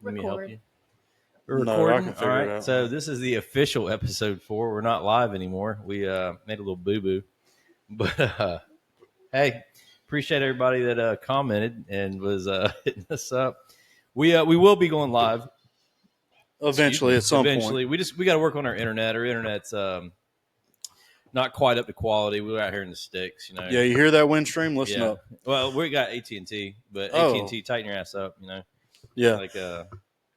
Let me help you. We're No, recording. I can figure All right. it out. So this is the official episode 4. We're not live anymore. We made a little boo-boo. But hey, appreciate everybody that commented and was hitting us up. We will be going live Eventually, at some Eventually. point. We got to work on our internet. Our internet's not quite up to quality. We're out here in the sticks, you know. Yeah, you hear that wind stream? Listen up. Well, we got AT&T, but AT&T tighten your ass up, you know. Yeah. Like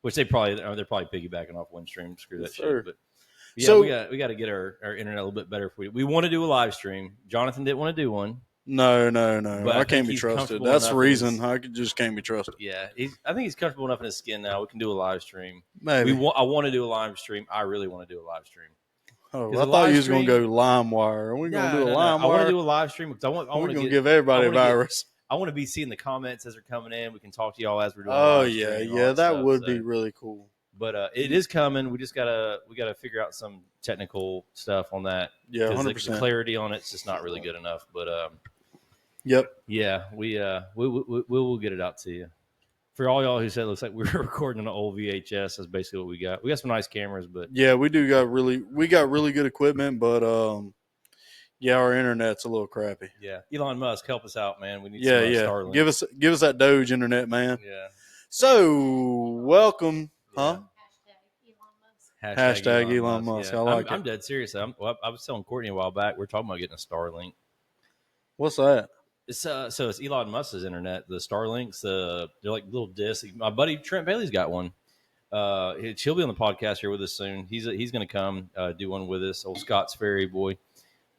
which they're probably piggybacking off Windstream. Screw that shit. But yeah, So- we got to get our internet a little bit better. We want to do a live stream. Jonathan didn't want to do one. No. But I I can't think be he's trusted. comfortable That's the enough in reason his- I just can't be trusted. Yeah, I think he's comfortable enough in his skin now. We can do a live stream. Maybe. I want to do a live stream. I really want to do a live stream. Oh, 'Cause I a thought live you was going to stream- go LimeWire. Are we going to do a LimeWire? I want to do a live stream because I want We're to going to give everybody a virus. I want to be seeing the comments as they're coming in. We can talk to y'all as we're doing. Oh, live yeah. stream and all Yeah, that stuff, would be really cool. But it is coming. We just gotta figure out some technical stuff on that. Yeah, 100%. 100%. The clarity on it's just not really good enough. But Yep. yeah, we will get it out to you. For all y'all who said it looks like we were recording on an old VHS, that's basically what we got. We got some nice cameras, but Yeah, we got really good equipment, but yeah, our internet's a little crappy. yeah, Elon Musk, help us out, man. We need Yeah. Starlink. Give us that Doge internet, man. Yeah. So welcome, huh? Hashtag Elon Musk. Yeah. I like it. I'm dead serious. I was telling Courtney a while back. We're talking about getting a Starlink. What's that? It's so it's Elon Musk's internet. The Starlinks, they're like little discs. My buddy Trent Bailey's got one. He'll be on the podcast here with us soon. He's going to come do one with us. Old Scott's Ferry boy,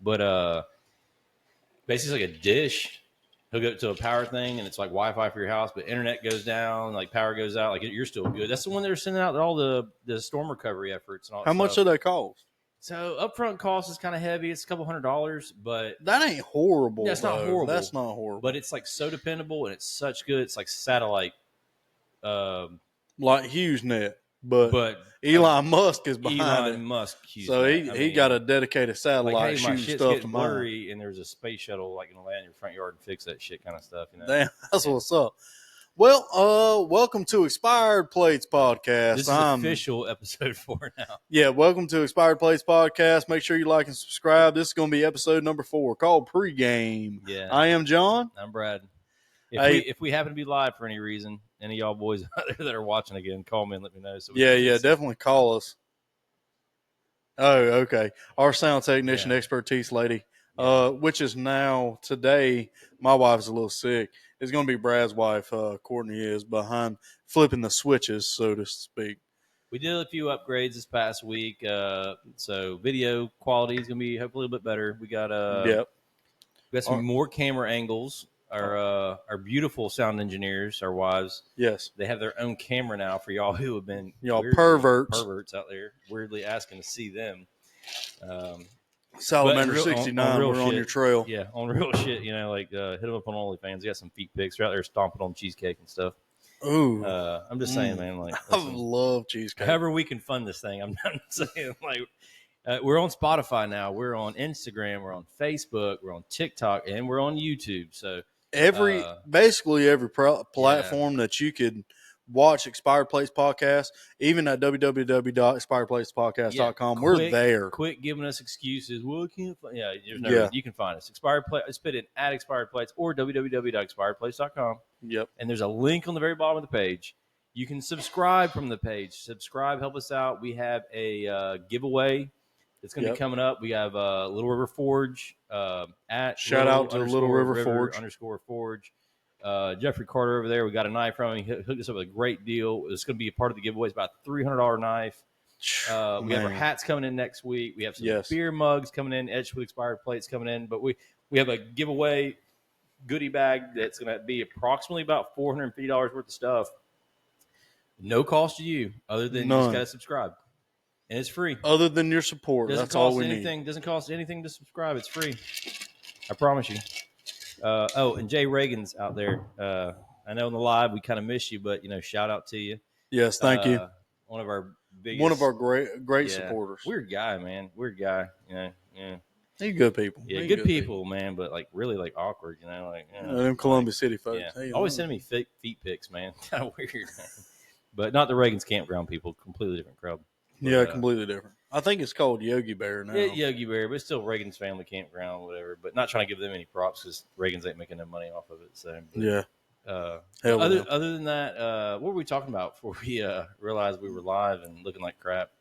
but basically like a dish. He'll go to a power thing, and it's like Wi-Fi for your house, but internet goes down, like power goes out, like you're still good. That's the one they're sending out all the storm recovery efforts and all. How much do they cost? So upfront cost is kind of heavy. It's a couple $100s, but that ain't horrible. That's not horrible. That's not horrible. But it's like so dependable, and it's such good. It's like satellite, like HughesNet, but Elon Musk is behind it. Elon Musk, so he got a dedicated satellite like, hey, my shooting shit's stuff getting to mine. blurry, and there's a space shuttle like gonna land in your front yard and fix that shit kind of stuff. You know, Damn, that's what's up. Well, welcome to Expired Plates Podcast. This is official episode 4 now. Yeah, welcome to Expired Plates Podcast. Make sure you like and subscribe. This is going to be episode number 4 called Pregame. Yeah. I am John. I'm Brad. If we happen to be live for any reason, any of y'all boys out there that are watching again, call me and let me know. So definitely call us. Oh, okay. Our sound technician expertise lady, which is now today, my wife's a little sick. It's going to be Brad's wife, Courtney, is behind flipping the switches, so to speak. We did a few upgrades this past week, so video quality is going to be hopefully a little bit better. We got some more camera angles. Our beautiful sound engineers, our wives, yes, they have their own camera now for y'all who have been perverts out there weirdly asking to see them. Salamander 69, we're on your trail. Yeah, on real shit, you know, like hit them up on OnlyFans. They got some feet pics. They're out there stomping on cheesecake and stuff. Ooh, I'm just saying, man. Like, I love cheesecake. However, we can fund this thing. I'm not saying like we're on Spotify now. We're on Instagram. We're on Facebook. We're on TikTok, and we're on YouTube. So basically every platform that you could watch Expired Plates Podcast, even at www.expiredplatespodcast.com. We're there. Quit giving us excuses. Well, I can't find. Yeah, you can find us. Expired Plates. Spit in at Expired Plates or www.expiredplates.com. Yep. And there's a link on the very bottom of the page. You can subscribe from the page. Subscribe, help us out. We have a giveaway that's going to be coming up. We have Little River Forge at shout out to Little River Forge _Forge. Jeffrey Carter over there, we got a knife from him. He hooked us up with a great deal. It's going to be a part of the giveaway. It's about a $300 knife. We have our hats coming in next week. We have some beer mugs coming in, etched with expired plates coming in. But we have a giveaway goodie bag that's going to be approximately about $450 worth of stuff. No cost to you other than you just got to subscribe. And it's free. Other than your support. That's all we need. Doesn't cost anything to subscribe. It's free. I promise you. And Jay Reagan's out there. I know in the live we kind of miss you, but shout out to you. Yes, thank you. One of our great supporters. Weird guy, man. Weird guy. Yeah. They're good people. Yeah, good people, man. But like really like awkward. Them Columbus City folks. Yeah. Always sending me fake feet pics, man. Kind of weird. but not the Reagan's Campground people. Completely different crowd. But, Yeah, completely different. I think it's called Yogi Bear now. Yeah, Yogi Bear, but it's still Reagan's family campground, whatever. But not trying to give them any props because Reagan's ain't making no money off of it. So, but, Yeah. but Hell with them. other than that, what were we talking about before we realized we were live and looking like crap?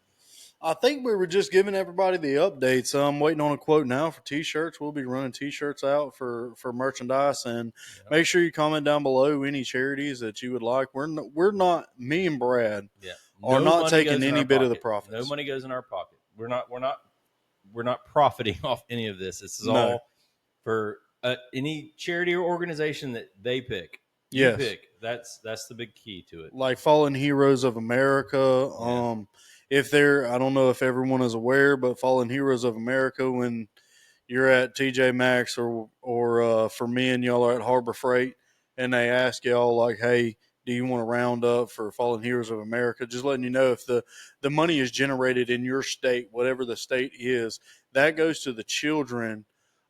I think we were just giving everybody the updates. I'm waiting on a quote now for T-shirts. We'll be running T-shirts out for merchandise, and make sure you comment down below any charities that you would like. We're not me and Brad are No not money taking goes in any our bit of the pocket. profits. No money goes in our pocket. We're not profiting off any of this. This is No. all for any charity or organization that they pick. You Yes. pick. That's the big key to it. Like Fallen Heroes of America. If they're, I don't know if everyone is aware, but Fallen Heroes of America, when you're at TJ Maxx or for me and y'all are at Harbor Freight, and they ask y'all like, hey, do you want to round up for Fallen Heroes of America? Just letting you know if the money is generated in your state, whatever the state is, that goes to the children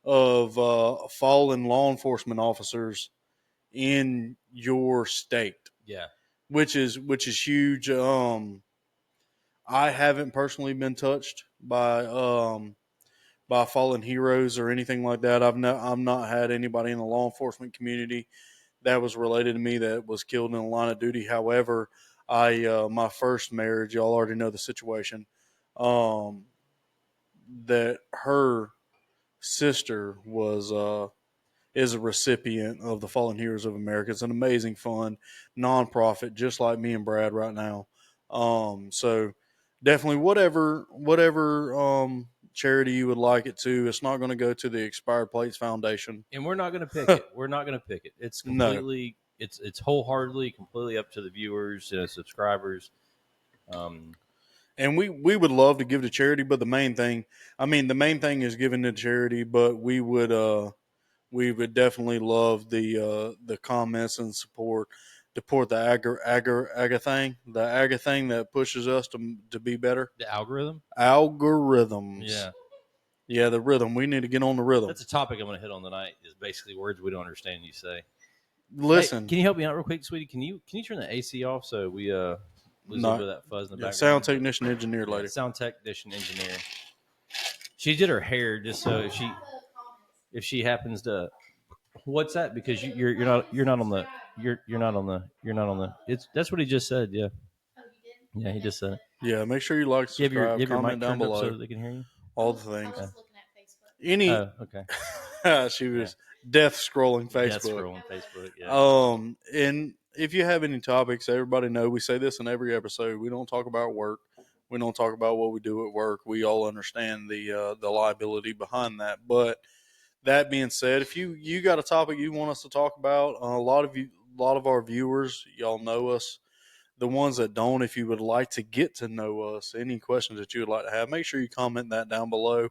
of fallen law enforcement officers in your state. Yeah. Which is huge. I haven't personally been touched by fallen heroes or anything like that. I've not had anybody in the law enforcement community that was related to me that was killed in the line of duty. However, my first marriage, y'all already know the situation. That her sister was is a recipient of the Fallen Heroes of America. It's an amazing fund, nonprofit, just like me and Brad right now. So definitely whatever charity you would like it to. It's not going to go to the Expired Plates Foundation, and we're not going to pick it. We're not going to pick it. It's completely, no. it's wholeheartedly, completely up to the viewers, subscribers. And we would love to give to charity, but the main thing is giving to charity. But we would definitely love the comments and support the aga thing that pushes us to be better. The algorithm, Algorithms. Yeah, the rhythm. We need to get on the rhythm. That's a topic I'm going to hit on tonight. Is basically words we don't understand. You say. Listen, hey, can you help me out real quick, sweetie? Can you turn the AC off so we lose a little bit of that fuzz in the background? Sound technician engineer lady. Sound technician engineer. She did her hair just so if she happens to. What's that? Because you're not on the. It's that's what he just said. Yeah. Yeah, he just said it. Yeah, make sure you like, subscribe, give your comment mic down below so that they can hear you. All the things. I was looking at Facebook. Okay. She was death scrolling Facebook. Death scrolling Facebook. Yeah. And if you have any topics, everybody know we say this in every episode. We don't talk about work. We don't talk about what we do at work. We all understand the liability behind that. But that being said, if you got a topic you want us to talk about, a lot of our viewers, y'all know us. The ones that don't, if you would like to get to know us, any questions that you would like to have, make sure you comment that down below.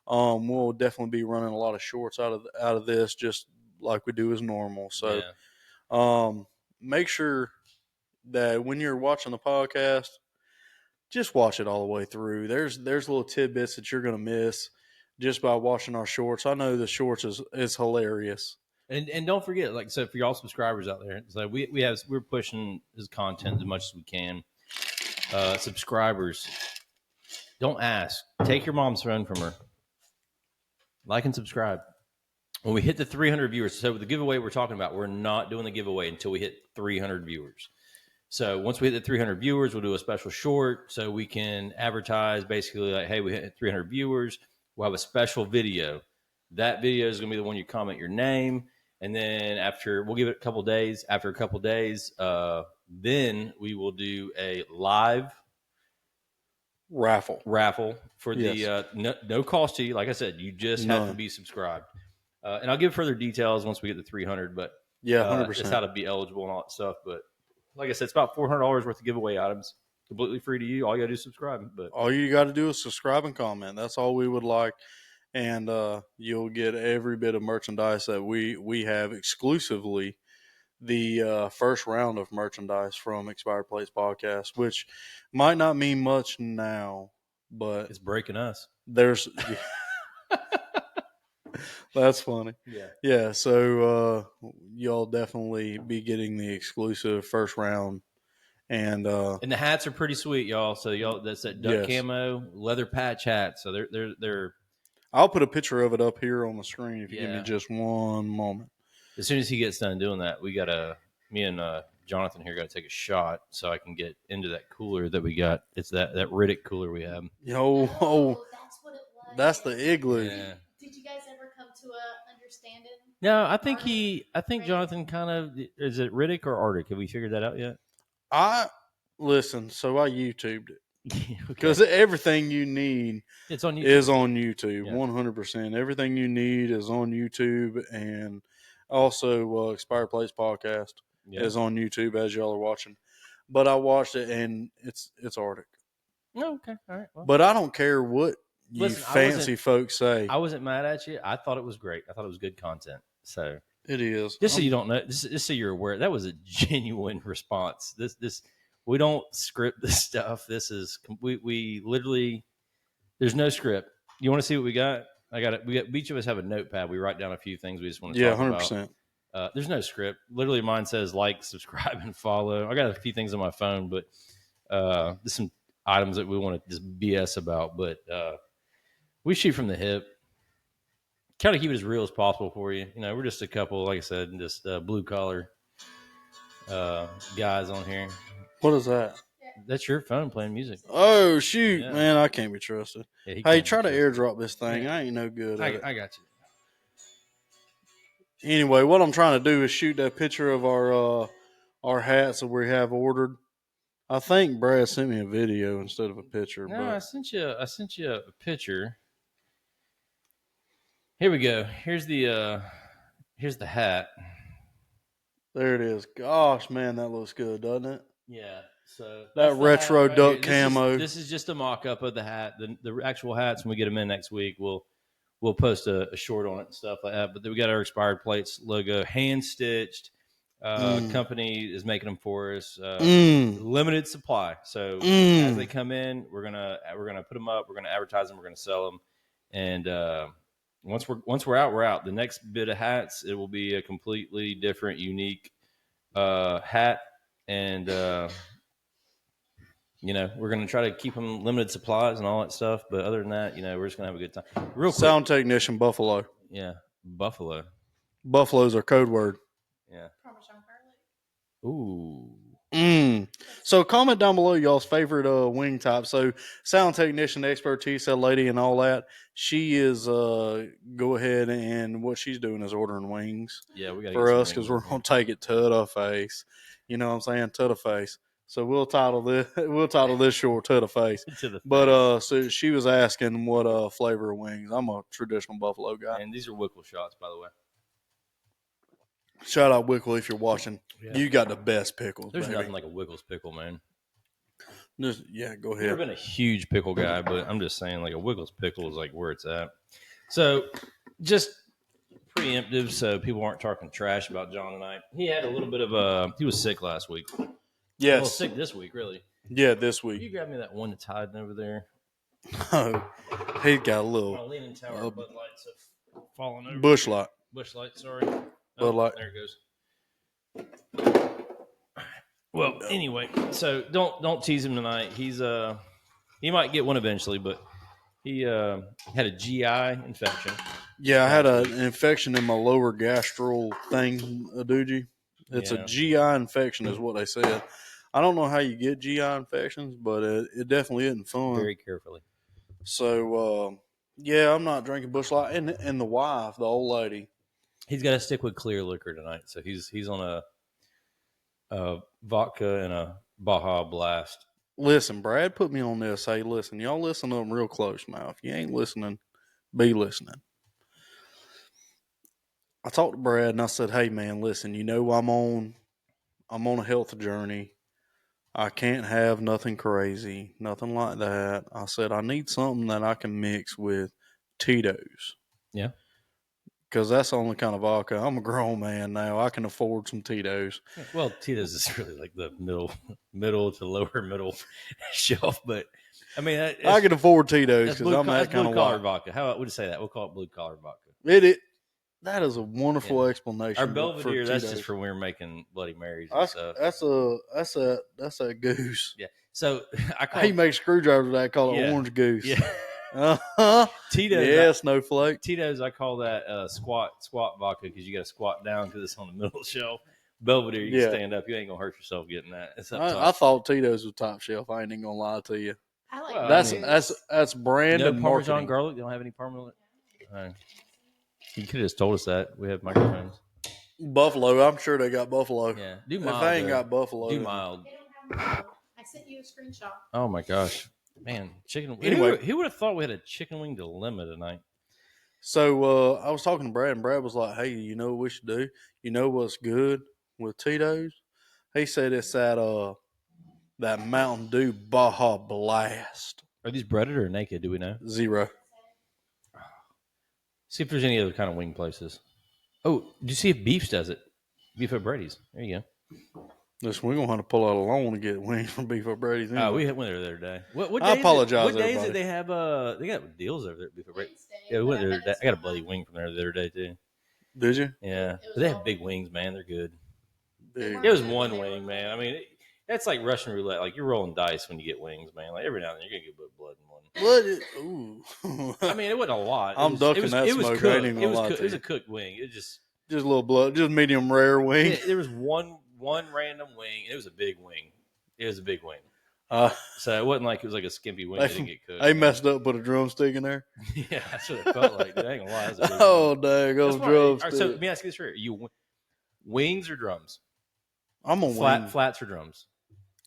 We'll definitely be running a lot of shorts out of this, just like we do as normal. So, make sure that when you're watching the podcast, just watch it all the way through. There's little tidbits that you're going to miss just by watching our shorts. I know the shorts is hilarious. And don't forget, like I said, for y'all subscribers out there, so we're pushing his content as much as we can. Subscribers, don't ask. Take your mom's phone from her. Like and subscribe. When we hit the 300 viewers, so the giveaway we're talking about, we're not doing the giveaway until we hit 300 viewers. So once we hit the 300 viewers, we'll do a special short so we can advertise basically like, hey, we hit 300 viewers. We'll have a special video. That video is going to be the one you comment your name. And then we'll give it a couple days. After a couple days, then we will do a live raffle for the no cost to you. Like I said, you just have to be subscribed. And I'll give further details once we get to 300. But 100%. It's how to be eligible and all that stuff. But like I said, it's about $400 worth of giveaway items, completely free to you. All you got to do is subscribe. But all you got to do is subscribe and comment. That's all we would like. And you'll get every bit of merchandise that we have exclusively. The first round of merchandise from Expired Plates Podcast, which might not mean much now, but it's breaking us. There's that's funny. Yeah. So y'all definitely be getting the exclusive first round And the hats are pretty sweet, y'all. So y'all, that's that duck camo leather patch hat. So they're. I'll put a picture of it up here on the screen if you give me Yeah. just one moment. As soon as he gets done doing that, me and Jonathan here got to take a shot so I can get into that cooler that we got. It's that Riddick cooler we have. Oh, that's what it was. That's the igloo. Yeah. Did you guys ever come to a understanding? No, I think Jonathan kind of, is it Riddick or Arctic? Have we figured that out yet? Listen, so I YouTubed it. Because Okay. everything you need It's on YouTube. is on YouTube. Yeah. 100%. Everything you need is on YouTube. And also Expired Place Podcast is on YouTube as y'all are watching. But I watched it and it's Arctic. Oh, okay. All right. Well, but I don't care what fancy folks say. I wasn't mad at you. I thought it was great. I thought it was good content. So it is. Just so you don't know, just so you're aware, that was a genuine response. This we don't script this stuff. This is we literally, there's no script. You want to see what we got? I got it. Each of us have a notepad. We write down a few things we just want to talk 100%. about. There's no script. Literally, mine says like, subscribe, and follow. I got a few things on my phone, but there's some items that we want to just BS about. But we shoot from the hip. Kind of keep it as real as possible for you. You know, we're just a couple, like I said, just blue collar guys on here. What is that? That's your phone playing music. Oh, shoot. Yeah. Man, I can't be trusted. Yeah, hey, try to airdrop this thing. Yeah. I ain't no good at it. I got you. Anyway, what I'm trying to do is shoot that picture of our hats that we have ordered. I think Brad sent me a video instead of a picture. No, but I sent you a picture. Here we go. Here's the hat. There it is. Gosh, man, that looks good, doesn't it? Yeah. So that retro hat, duck camo. This is just a mock-up of the hat. The actual hats, when we get them in next week, we'll post a short on it and stuff like that. But then we got our Expired Plates logo, hand stitched. Company is making them for us. Limited supply. So as they come in, we're gonna put them up. We're gonna advertise them. We're gonna sell them. And once we're out, we're out. The next bit of hats, it will be a completely different, unique hat, and we're going to try to keep them limited supplies and all that stuff. But other than that, we're just going to have a good time. Real quick. Sound technician, Buffalo. Yeah, Buffalo. Buffalo's our code word. Yeah. Parmesan garlic. Ooh. So comment down below y'all's favorite wing type. So sound technician expertise, that lady and all that. She is go ahead and what she's doing is ordering wings. Yeah, we got for us because we're gonna take it to the face. You know what I'm saying? To the face. So we'll title this short to the face. But so she was asking what flavor of wings. I'm a traditional Buffalo guy. And these are Wickle shots, by the way. Shout out Wickle if you're watching. Yeah. You got the best pickles. There's nothing like a Wickle's pickle, man. Go ahead. I've never been a huge pickle guy, but I'm just saying, like, a Wickle's pickle is like where it's at. So, just preemptive, so people aren't talking trash about John tonight. He had a little bit of he was sick last week. Yes. Well, sick this week, really. Yeah, this week. Can you grab me that one that's hiding over there? Oh, he got a little. Leaning Tower Bud Lights have fallen over. Bush light, sorry. Bud Light. There it goes. Well, anyway, so don't tease him tonight. He's he might get one eventually, but he had a GI infection. Yeah, I had an infection in my lower gastral thing, Aduji. It's a GI infection is what they said. I don't know how you get GI infections, but it definitely isn't fun. Very carefully. So, I'm not drinking Bush Light. And the wife, the old lady. He's got to stick with clear liquor tonight. So he's on a vodka and a Baja Blast. Listen, Brad put me on this. Hey, listen, y'all listen to them real close now. If you ain't listening, be listening. I talked to Brad and I said, hey, man, listen, I'm on a health journey. I can't have nothing crazy, nothing like that. I said, I need something that I can mix with Tito's. Yeah. Because that's the only kind of vodka. I'm a grown man now. I can afford some Tito's. Well, Tito's is really like the middle to lower middle shelf. But, I mean, I can afford Tito's because I'm that kind of blue-collar vodka. How would you say that? We'll call it blue-collar vodka. It That is a wonderful explanation. Our for Belvedere, that's Tito's. just for when we're making Bloody Marys and stuff. That's a goose. Yeah. So I call He makes screwdrivers that call it Yeah. orange goose. Yeah. Uh-huh. Tito's. Yeah, snowflake. Tito's, I call that squat vodka because you got to squat down because it's on the middle of the shelf. Belvedere, you can stand up. You ain't gonna hurt yourself getting that. It's up top. I thought Tito's was top shelf. I ain't even gonna lie to you. I like Well, That's brand no and Parmesan marketing. garlic. They don't have any Parmesan. You could have just told us that. We have microphones. Buffalo. I'm sure they got buffalo. Yeah. Do If mild. they ain't got buffalo, Do mild. They don't have one. I sent you a screenshot. Oh my gosh, man! Chicken. Anyway. Who would have thought we had a chicken wing dilemma tonight? So I was talking to Brad, and Brad was like, "Hey, you know what we should do? You know what's good with Tito's?" He said it's that Mountain Dew Baja Blast. Are these breaded or naked? Do we know? 0. See if there's any other kind of wing places. Oh, do you see if Beefs does it? Beef at Brady's. There you go. Listen, we're gonna have to pull out a loan to get wings from Beef O'Brady's. Anyway. We went there the other day. What I day apologize, What days everybody. did they have? They got deals over there at Beef at Brady's. Wednesday, Yeah, we went there. but I got a bloody wing from there the other day too. Did you? Yeah, but they have big wings, man. They're good. Big. It was one wing, man. I mean, that's like Russian roulette. Like you're rolling dice when you get wings, man. Like every now and then you're gonna get a bit of blood in one. What? Ooh. I mean, it wasn't a lot. I'm ducking that smoke. Cooked. I ain't even It gonna was lie cooked. to It was you. a cooked wing. It just Just a little blood, just medium rare wing. there was one random wing. It was a big wing. It was a big wing. So it wasn't like it was like a skimpy wing that didn't get cooked. They messed up, put a drumstick in there. Yeah, that's what it felt like. Dude, I ain't gonna lie. It was a big Oh, wing. dang, those That's why- all drumsticks. right, so let me ask you this here: wings or drums? I'm a wing. Flats or drums?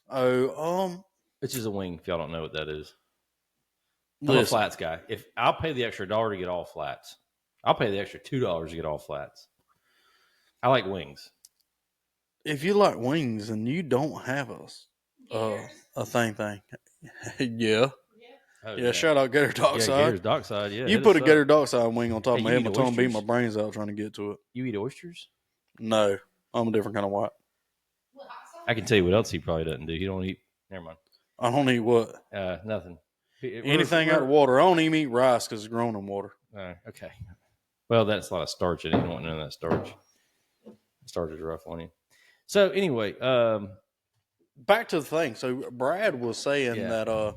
Oh, Which is a wing? If y'all don't know what that is, I'm a listen, flats guy. If I'll pay the extra $1 to get all flats, I'll pay the extra $2 to get all flats. I like wings. if you like wings and you don't have a thing, yeah. Oh, Yeah, shout out Gator Dockside. Gator's Dockside. Yeah, You hit put a us up. Gator Dockside wing on top Hey, of my you head, my eat tongue beat oysters? my brains out trying to get to it. You eat oysters? No, I'm a different kind of white. I can tell you what else he probably doesn't do. He don't eat. Never mind. I don't eat what? Nothing. Anything out of water. I don't even eat rice because it's grown in water. Okay. Well, that's a lot of starch in it. You don't want none of that starch. Starch is rough on you. So anyway, Back to the thing. So Brad was saying Yeah. that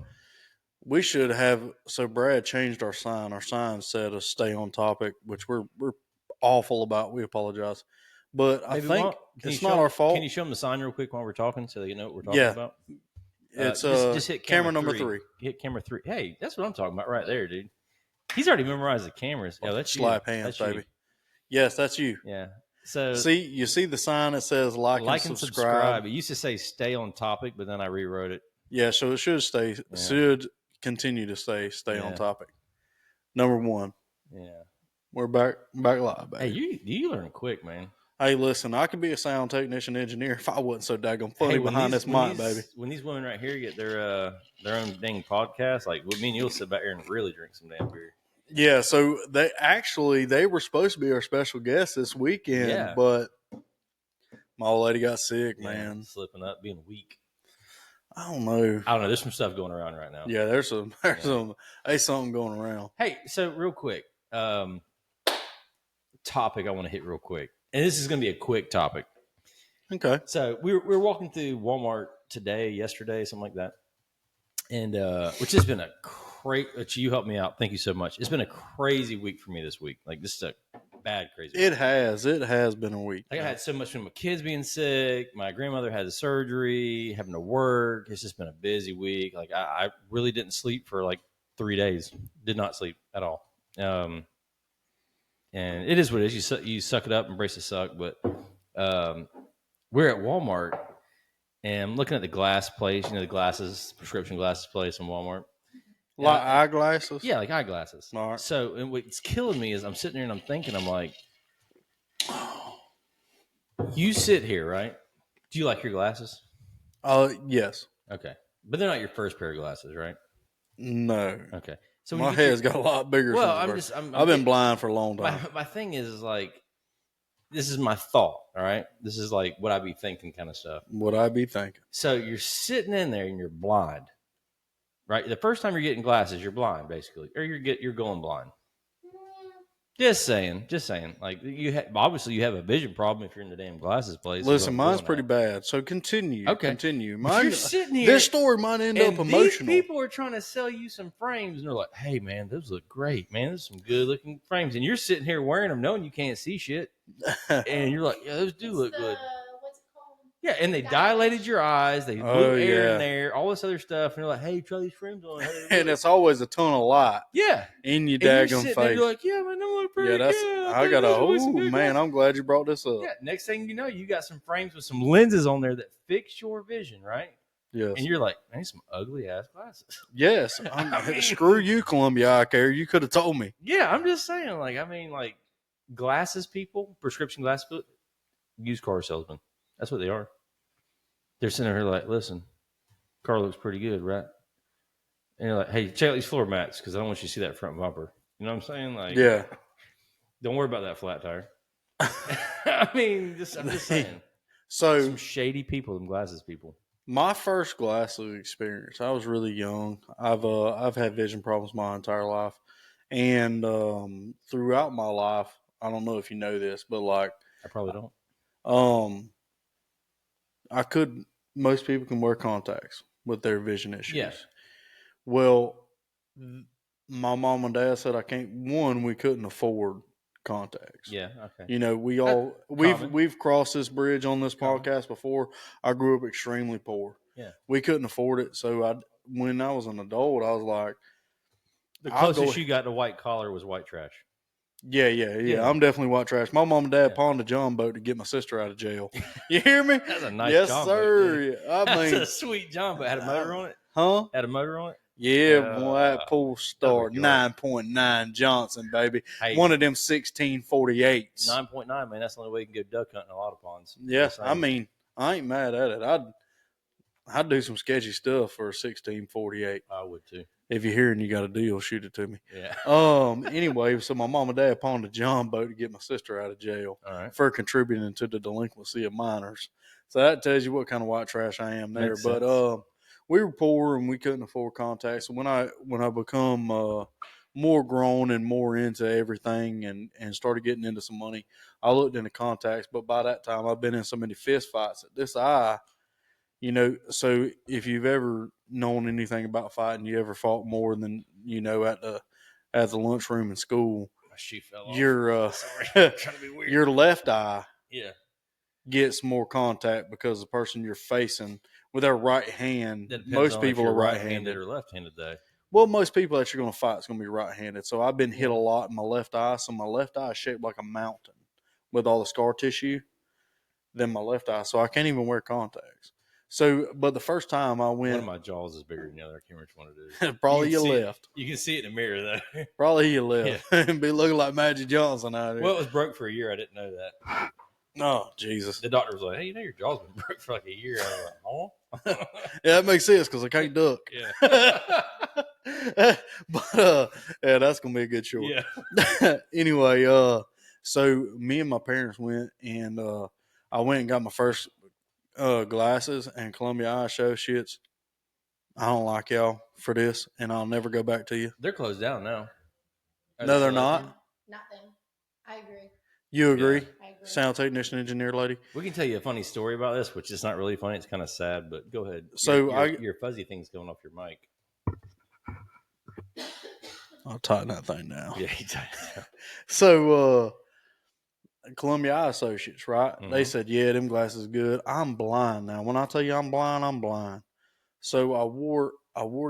we should have. So Brad changed our sign. Our sign said to stay on topic, which we're awful about. We apologize, but I maybe think can it's you not show our them- fault. Can you show them the sign real quick while we're talking so they know what we're talking Yeah. about? It's just hit camera number 3. Hit camera 3. Hey, that's what I'm talking about right there, dude. He's already memorized the cameras. Yeah, that's Slap you. hands, That's baby. you. Yes, that's you. Yeah. So You see the sign that says like and subscribe. It used to say stay on topic, but then I rewrote it. Yeah, so it should should continue to stay Yeah. on topic. Number 1, Yeah. we're back live, Hey, baby. you learn quick, man. Hey, listen, I could be a sound technician engineer if I wasn't so daggone funny Hey, behind this mic, baby. When these women right here get their own dang podcast, like me and you'll sit back here and really drink some damn beer. Yeah, so they were supposed to be our special guest this weekend, Yeah. but my old lady got sick, Yeah, man. slipping up, being weak. I don't know. I don't know. There's some stuff going around right now. Yeah, there's something going around. Hey, so real quick, topic I want to hit real quick, and this is going to be a quick topic. Okay. So we were walking through Walmart yesterday, something like that, and which has been a crazy. You helped me out. Thank you so much. It's been a crazy week for me this week. Like this is a bad crazy. It has been a week. Like I had so much from my kids being sick. My grandmother had a surgery, having to work. It's just been a busy week. Like I really didn't sleep for like 3 days. Did not sleep at all. And it is what it is. You suck it up, embrace the suck. But we're at Walmart, and I'm looking at the glass place. You know, the glasses, prescription glasses place in Walmart. Like eyeglasses? Yeah, like eyeglasses. All right. So, and what's killing me is I'm sitting here and I'm thinking, I'm like, you sit here, right? Do you like your glasses? Yes. Okay. But they're not your first pair of glasses, right? No. Okay. So when My you get head's got a lot bigger. Well, since I've been blind for a long time. my thing is like, this is my thought, all right? This is like what I be thinking kind of stuff. What I be thinking? So you're sitting in there and you're blind, right? The first time you're getting glasses, you're blind basically, or you're going blind. Just saying. Like obviously you have a vision problem if you're in the damn glasses place. Listen, mine's pretty bad. bad. So continue. Okay. Continue. But you're sitting here. This story might end up and emotional. These people are trying to sell you some frames, and they're like, "Hey, man, those look great, man. Those are some good looking frames." And you're sitting here wearing them, knowing you can't see shit, and you're like, "Yeah, those do look good." What's it called? Yeah, and they dilated your eyes. They blew air in there, all this other stuff. And they're like, "Hey, try these frames on." And it's always a ton of light. Yeah. In your daggone face. There, you're like, "Yeah, man, they look pretty good." I got man, I'm glad you brought this up. Yeah, next thing you know, you got some frames with some lenses on there that fix your vision, right? Yes. And you're like, man, some ugly ass glasses. Yes. Screw you, Columbia Eye Care. You could have told me. Yeah, I'm just saying, like glasses people, prescription glasses people, used car salesmen. That's what they are. They're sitting here like, listen, car looks pretty good, right? And you're like, hey, check out these floor mats because I don't want you to see that front bumper. You know what I'm saying? Like, yeah. Don't worry about that flat tire. I mean, I'm just saying. So some shady people, them glasses people. My first glasses experience, I was really young. I've had vision problems my entire life, and throughout my life, I don't know if you know this, but like I probably don't. Most people can wear contacts with their vision issues. Yeah. Well, my mom and dad said I can't. One, we couldn't afford contacts. Yeah. Okay. You know, we've crossed this bridge on this podcast before. I grew up extremely poor. Yeah. We couldn't afford it. So when I was an adult, I was like, the closest you got to white collar was white trash. Yeah. I'm definitely white trash. My mom and dad pawned a John boat to get my sister out of jail. You hear me? That's a nice yes, John sir. boat. That's a sweet John boat. Had a motor on it? Huh? Had a motor on it? Yeah, boy, that pool star 9.9 Johnson, baby. Hey, one of them 1648s. 9.9, man. That's the only way you can go duck hunting in a lot of ponds. Yes, I mean, I ain't mad at it. I'd do some sketchy stuff for a 1648. I would too. If you're hearing you got a deal, shoot it to me. Yeah. Anyway, so my mom and dad pawned a John boat to get my sister out of jail for contributing to the delinquency of minors. So that tells you what kind of white trash I am there. But we were poor and we couldn't afford contacts. So when I become more grown and more into everything and started getting into some money, I looked into contacts. But by that time, I've been in so many fist fights at this eye. You know, so if you've ever known anything about fighting, you ever fought more than at the lunchroom in school, my shoe fell off. Your left eye gets more contact because the person you're facing with their right hand. Most people are right-handed or left-handed, though. Well, most people that you're going to fight is going to be right-handed. So I've been hit a lot in my left eye. So my left eye is shaped like a mountain with all the scar tissue. Then my left eye, so I can't even wear contacts. So, but the first time I went, one of my jaws is bigger than the other. I can't remember which one it is. Probably your left. You can see it in the mirror though. Probably your left. And be looking like Magic Johnson out here. Well, it was broke for a year. I didn't know that. Oh, Jesus. The doctor was like, "Hey, your jaw's been broke for like a year." I was like, "Oh." Yeah, that makes sense because I can't duck. Yeah. But yeah, that's gonna be a good short. Yeah. Anyway, so me and my parents went and I went and got my first glasses, and Columbia Eye Associates. I don't like y'all for this, and I'll never go back to you. They're closed down now. No, they're not. Nothing. I agree. You agree? Yeah, I agree. Sound technician, engineer lady. We can tell you a funny story about this, which is not really funny. It's kind of sad, but go ahead. So your fuzzy thing's going off your mic. I'll tighten that thing now. Yeah, he tightened it down. So, Columbia Eye Associates, right? Mm-hmm. They said, yeah, them glasses good. I'm blind now. When I tell you I'm blind, I'm blind. So I wore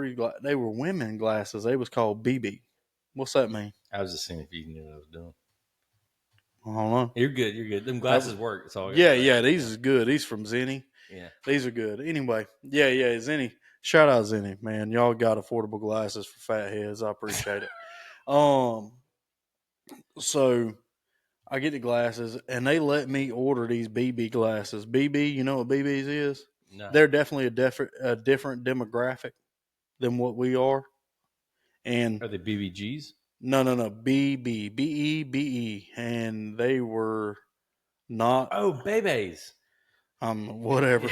these they were women glasses. They was called BB. What's that mean? I was just seeing if you knew what I was doing. I don't know. You're good. Them glasses work. It's all good. Yeah. These is good. These from Zenny. Yeah. These are good. Anyway, yeah. Zenny. Shout out Zenny, man. Y'all got affordable glasses for fat heads. I appreciate it. So I get the glasses, and they let me order these BB glasses. BB, you know what BBs is? No. They're definitely a different demographic than what we are. And are they BBGs? No. BB, BEBE, and they were not. Oh, babies. Whatever.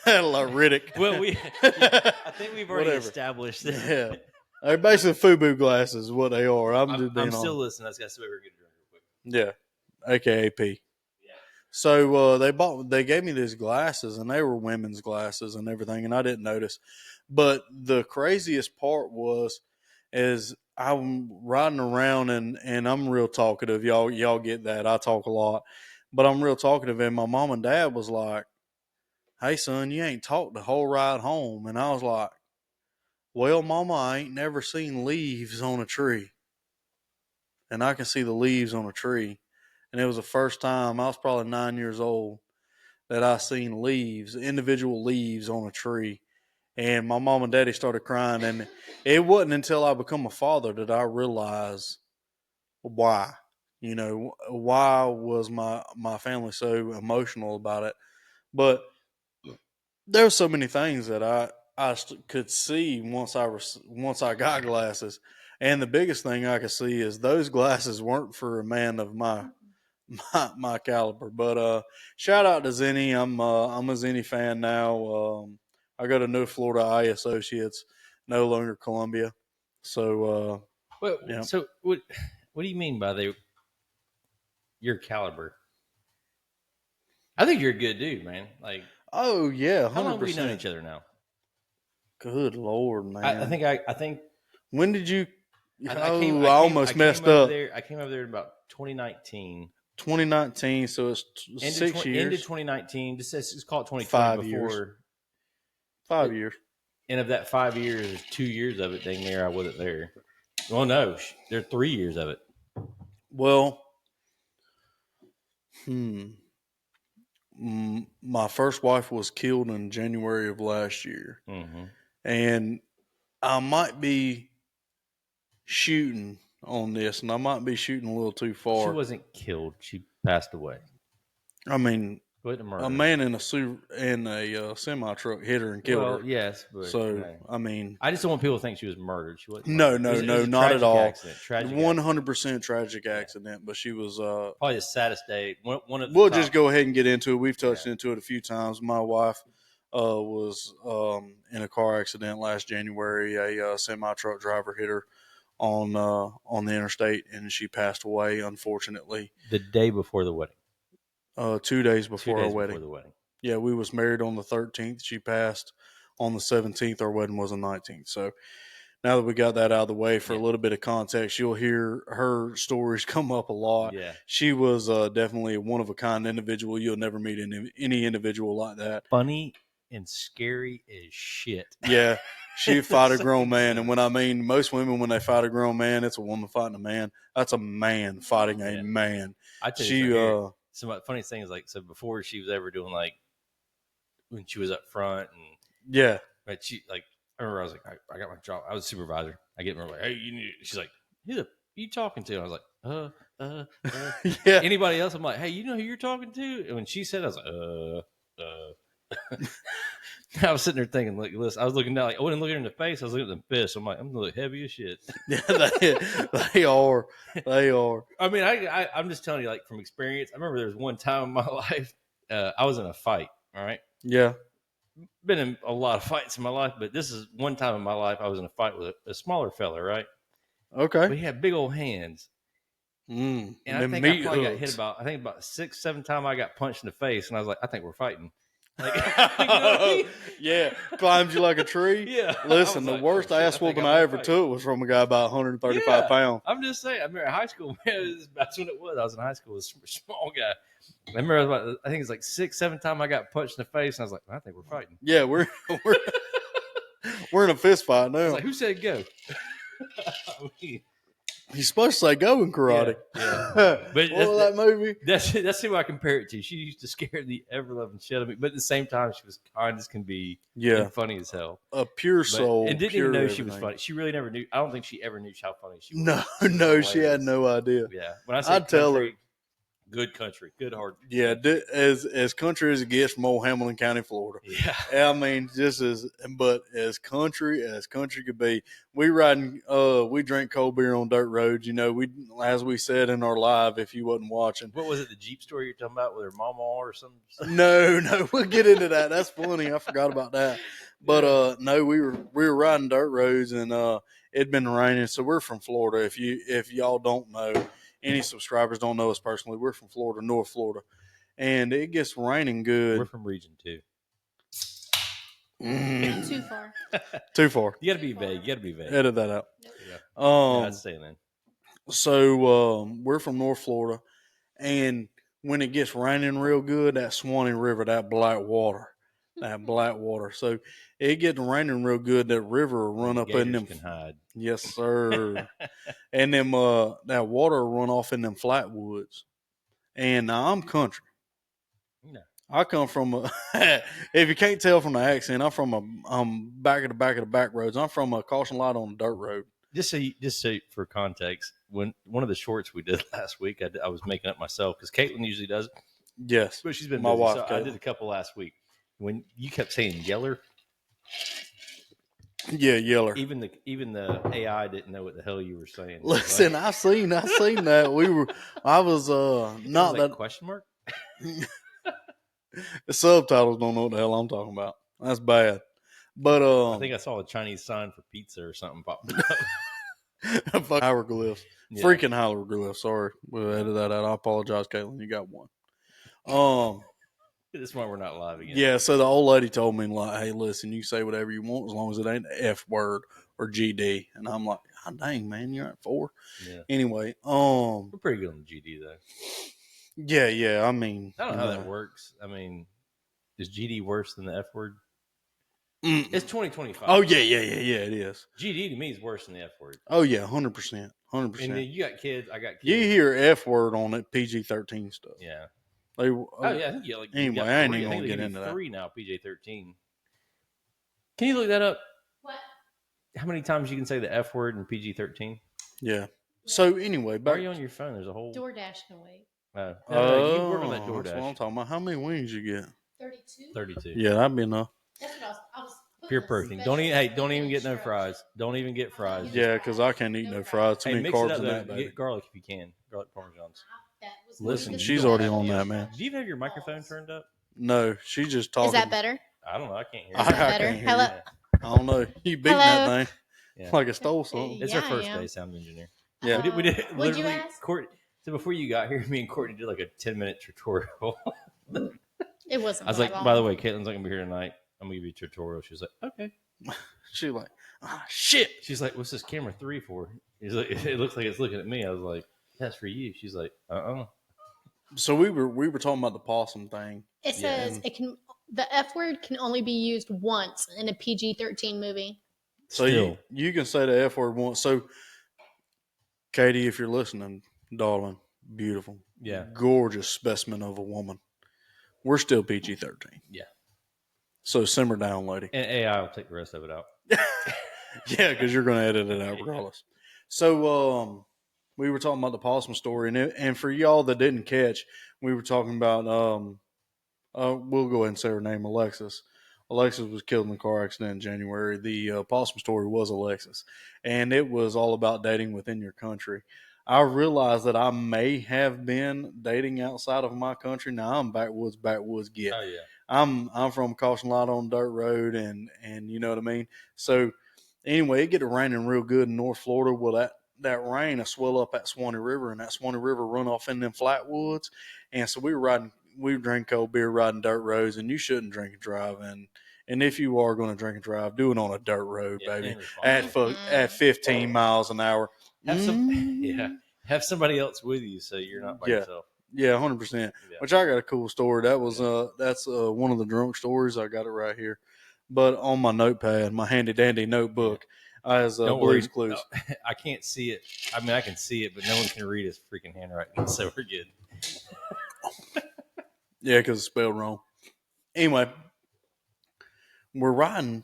Riddick. Well, I think we've already established that. Yeah. They're basically FUBU glasses, is what they are. I'm just being I'm still honest. listening. I just got to see what we're going to drink real quick. Yeah, aka P. Yeah. So they gave me these glasses, and they were women's glasses and everything, and I didn't notice. But the craziest part is I'm riding around and I'm real talkative. Y'all get that. I talk a lot, but I'm real talkative. And my mom and dad was like, "Hey son, you ain't talked the whole ride home." And I was like, "Well, mama, I ain't never seen leaves on a tree." And I can see the leaves on a tree. And it was the first time, I was probably 9 years old, that I seen leaves, individual leaves on a tree. And my mom and daddy started crying. And it wasn't until I become a father that I realized why. You know, why was my family so emotional about it? But there were so many things that I could see once I got glasses. And the biggest thing I could see is those glasses weren't for a man of my caliber. But shout out to Zenny. I'm a Zenny fan now. I go to New Florida Eye Associates, no longer Columbia. So Well, yeah. so what do you mean by your caliber? I think you're a good dude, man. Like, Oh yeah, how long have we known 100%. each other now? Good Lord, man. I think When did you? I I almost messed up. I came over there in about 2019. 2019, so it's 6 years. Ended 2019. Just call it 2020 5 before. years. 5 years. And of that 5 years, 2 years of it, dang near, I wasn't there. Well, no, there are 3 years of it. Well, my first wife was killed in January of last year, Mm-hmm. and I might be shooting on this, and I might be shooting a little too far. She wasn't killed. She passed away. I mean, But a a man in a semi truck hit her and killed her. Well, yes, but So I mean, I just don't want people to think she was murdered. She wasn't. no, murdered. no, It was a not at tragic all. Accident. Tragic. 100% tragic accident, but she was Probably the saddest day. One of the we'll top- just go ahead and get into it. We've touched into it a few times. My wife was in a car accident last January. A semi truck driver hit her on the interstate, and she passed away, unfortunately. the day before the wedding. 2 days before 2 days our wedding. before the wedding. Yeah, we was married on the 13th. She passed on the 17th. Our wedding was the 19th. So now that we got that out of the way, for a little bit of context, you'll hear her stories come up a lot. Yeah. She was definitely a one-of-a-kind individual. You'll never meet any individual like that. Funny and scary as shit. Yeah, she'd fight a grown man. And when I mean most women, when they fight a grown man, it's a woman fighting a man. That's a man fighting a man. I tell She, you, right so my funny thing is, like, so before she was ever doing, like, when she was up front and yeah. but she, like, I remember I was like, I got my job. I was a supervisor. I get her like, hey, she's like, who the you talking to? I was like, Yeah. Anybody else? I'm like, hey, you know who you're talking to? And when she said, I was like, I was sitting there thinking, like, listen, I was looking down, like, I wasn't looking in the face. I was looking at the fist. I'm like, I'm gonna look heavy as shit. Yeah, they are. They are. I mean, I'm just telling you, like, from experience. I remember there was one time in my life, I was in a fight. All right. Yeah. Been in a lot of fights in my life, but this is one time in my life I was in a fight with a smaller fella, right? Okay. But he had big old hands. And I think I probably got hit about 6, 7 times. I got punched in the face, and I was like, I think we're fighting. Like, you know what I mean? Yeah, climbed you like a tree. Yeah. Listen, the worst ass whooping I ever took was from a guy about 135 pounds. I'm just saying. I remember in high school, man, that's when it was. I was in high school, a small guy. I remember I think it's like 6, 7 times I got punched in the face, and I was like, I think we're fighting. Yeah, we're in a fist fight now. I was like, who said go? I mean, you're supposed to say go in karate. Yeah. But what was that movie? That's who I compare it to. She used to scare the ever loving shit out of me, but at the same time, she was kind as can be. Yeah, and funny as hell. A pure soul, and didn't even know everything. She was funny. She really never knew. I don't think she ever knew how funny she was. No, she had no idea. Yeah, when I say I'd tell her. Good country, good hard. Yeah, as country as it gets from old Hamilton County, Florida. Yeah, I mean, but as country could be. We drink cold beer on dirt roads. You know, as we said in our live, if you wasn't watching. What was it? The Jeep story you're talking about with her mama or something? No, we'll get into that. That's funny. I forgot about that. But no, we were riding dirt roads, and it'd been raining. So we're from Florida. If y'all don't know, any subscribers don't know us personally, we're from Florida, North Florida, and it gets raining good. We're from region 2. Too far. Too far. You got to be vague. You got to be vague. Edit that out. Nope. Yeah, I'd say then. So we're from North Florida, and when it gets raining real good, that Swanee River, that black water. So it gets raining real good. That river will run up in them. Can hide. Yes, sir. And them that water will run off in them flatwoods. And now I'm country. No. I come from if you can't tell from the accent, I'm from back of the back roads. I'm from a caution light on a dirt road. Just so for context, when one of the shorts we did last week, I was making up myself because Caitlin usually does it. Yes, But she's been my busy, wife. so Caitlin. I did a couple last week. When you kept saying yeller, yeah, yeller. Even the AI didn't know what the hell you were saying. Listen, I seen that. I was not like, that question mark. The subtitles don't know what the hell I'm talking about. That's bad. But I think I saw a Chinese sign for pizza or something pop up. hieroglyphs. Yeah. Freaking hieroglyphs. Sorry. We'll edit that out. I apologize, Caitlin. You got one. This one we're not live again. Yeah, so the old lady told me, like, hey, listen, you say whatever you want as long as it ain't the F word or GD. And I'm like, God dang, man, you're at 4. Yeah. Anyway, we're pretty good on the GD though. Yeah. I mean, I don't know how that works. I mean, is GD worse than the F word? It's 2025. Oh yeah, it is. GD to me is worse than the F word. Oh yeah, 100%. And then you got kids. I got kids. You hear F word on it, PG-13 stuff. Yeah. Yeah, I think anyway, I ain't even gonna get into that. 3 now, PG-13. Can you look that up? What? How many times you can say the F word in PG-13? Yeah. So anyway, Why are you on your phone? There's a whole DoorDash can wait. No, you work on that DoorDash. That's what I'm talking about. How many wings you get? 32. Yeah, that'd be enough. That's what I was Pure protein. Don't even get no fries. Don't even get fries. Yeah, because I can't eat no fries. Too many mix carbs it up, in that, baby. Get garlic if you can. Garlic parmesans. Listen, she's already on that, man. Do you have your microphone turned up? No, she just talking. Is that better? I don't know. I can't hear Is you. that better? can't hear Hello. you. I don't know. You beating that thing Yeah. like it stole something. It's Yeah, our first I am. day sound engineer. Yeah. We did What'd you literally. ask? So before you got here, me and Courtney did like a 10-minute tutorial. It wasn't. I was like, that by the long. way, Caitlin's not gonna be here tonight. I'm gonna give you a tutorial. She was like, okay. She like, shit. She's like, what's this camera 3 for? He's like, it looks like it's looking at me. I was like, that's for you. She's like, So we were talking about the possum thing. It says the F word can only be used once in a PG-13 movie. So you can say the F word once. So, Katie, if you're listening, darling, beautiful, gorgeous specimen of a woman, we're still PG-13. Yeah. So simmer down, lady. And AI will take the rest of it out. Yeah, because you're going to edit it out regardless. So we were talking about the possum story, and for y'all that didn't catch, we were talking about we'll go ahead and say her name, Alexis. Alexis was killed in a car accident in January. The possum story was Alexis, and it was all about dating within your country. I realized that I may have been dating outside of my country. Now I'm backwoods get. Oh yeah. I'm from Caution Light on dirt road, and you know what I mean. So anyway, it get raining real good in North Florida. Well, that rain will swell up that Swanee River, and that Swanee River run off in them flatwoods. And so we drink cold beer riding dirt roads, and you shouldn't drink and drive. And if you are going to drink and drive, do it on a dirt road, baby, at 15 miles an hour. Have somebody else with you so you're not by yourself. Yeah, 100%. Which I got a cool story. That was that's one of the drunk stories. I got it right here, but on my notepad, my handy dandy notebook, as Blue's Clues. No, I can't see it. I mean, I can see it, but no one can read his freaking handwriting, so we're good. Yeah, because it's spelled wrong. Anyway, we're riding,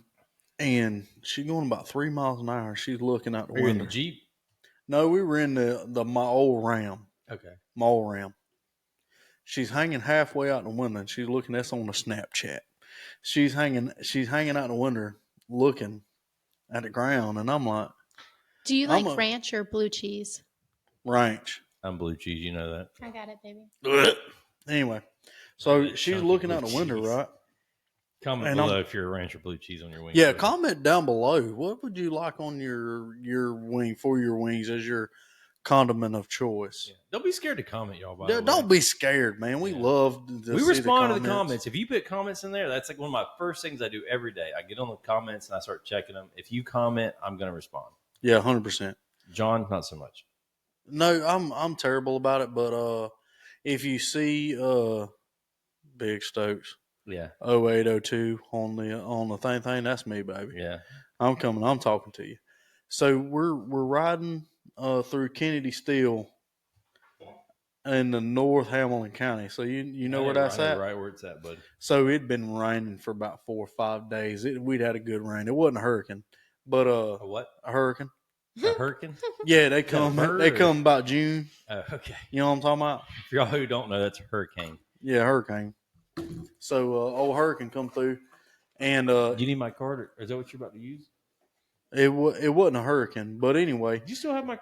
and she's going about 3 miles an hour. She's looking out the window. In the Jeep? No, we were in my old Ram. Okay. My old Ram. She's hanging halfway out the window, and she's looking. That's on the Snapchat. She's hanging out the window, looking at the ground, and I'm like, "Do you like ranch or blue cheese?" Ranch. I'm blue cheese. You know that. I got it, baby. Anyway, so she's looking out the window, right? Comment And below if you're a ranch or blue cheese on your wings. Yeah, comment down below. What would you like on your wing for your wings as your condiment of choice? Yeah. Don't be scared to comment, y'all. By the way, Don't be scared, man. We Yeah. love to we see respond the to the comments. If you put comments in there, that's like one of my first things I do every day. I get on the comments and I start checking them. If you comment, I'm going to respond. Yeah, 100%. John, not so much. No, I'm terrible about it, but if you see Big Stokes Yeah, 0802 on the thing, that's me, baby. yeah. I'm coming. I'm talking to you. So we're riding through Kennedy Steele in the North Hamilton County. So you know where that's I know at? right where it's at, bud. So it'd been raining for about 4 or 5 days. We'd had a good rain. It wasn't a hurricane, but A what? a hurricane. A hurricane? Yeah, they Is that a come. bird They or- come about June. Oh, okay. You know what I'm talking about? For y'all who don't know, that's a hurricane. Yeah, hurricane. So old hurricane come through, and Do you need my card, or is that what you're about to use? it wasn't a hurricane, but anyway. Do you still have my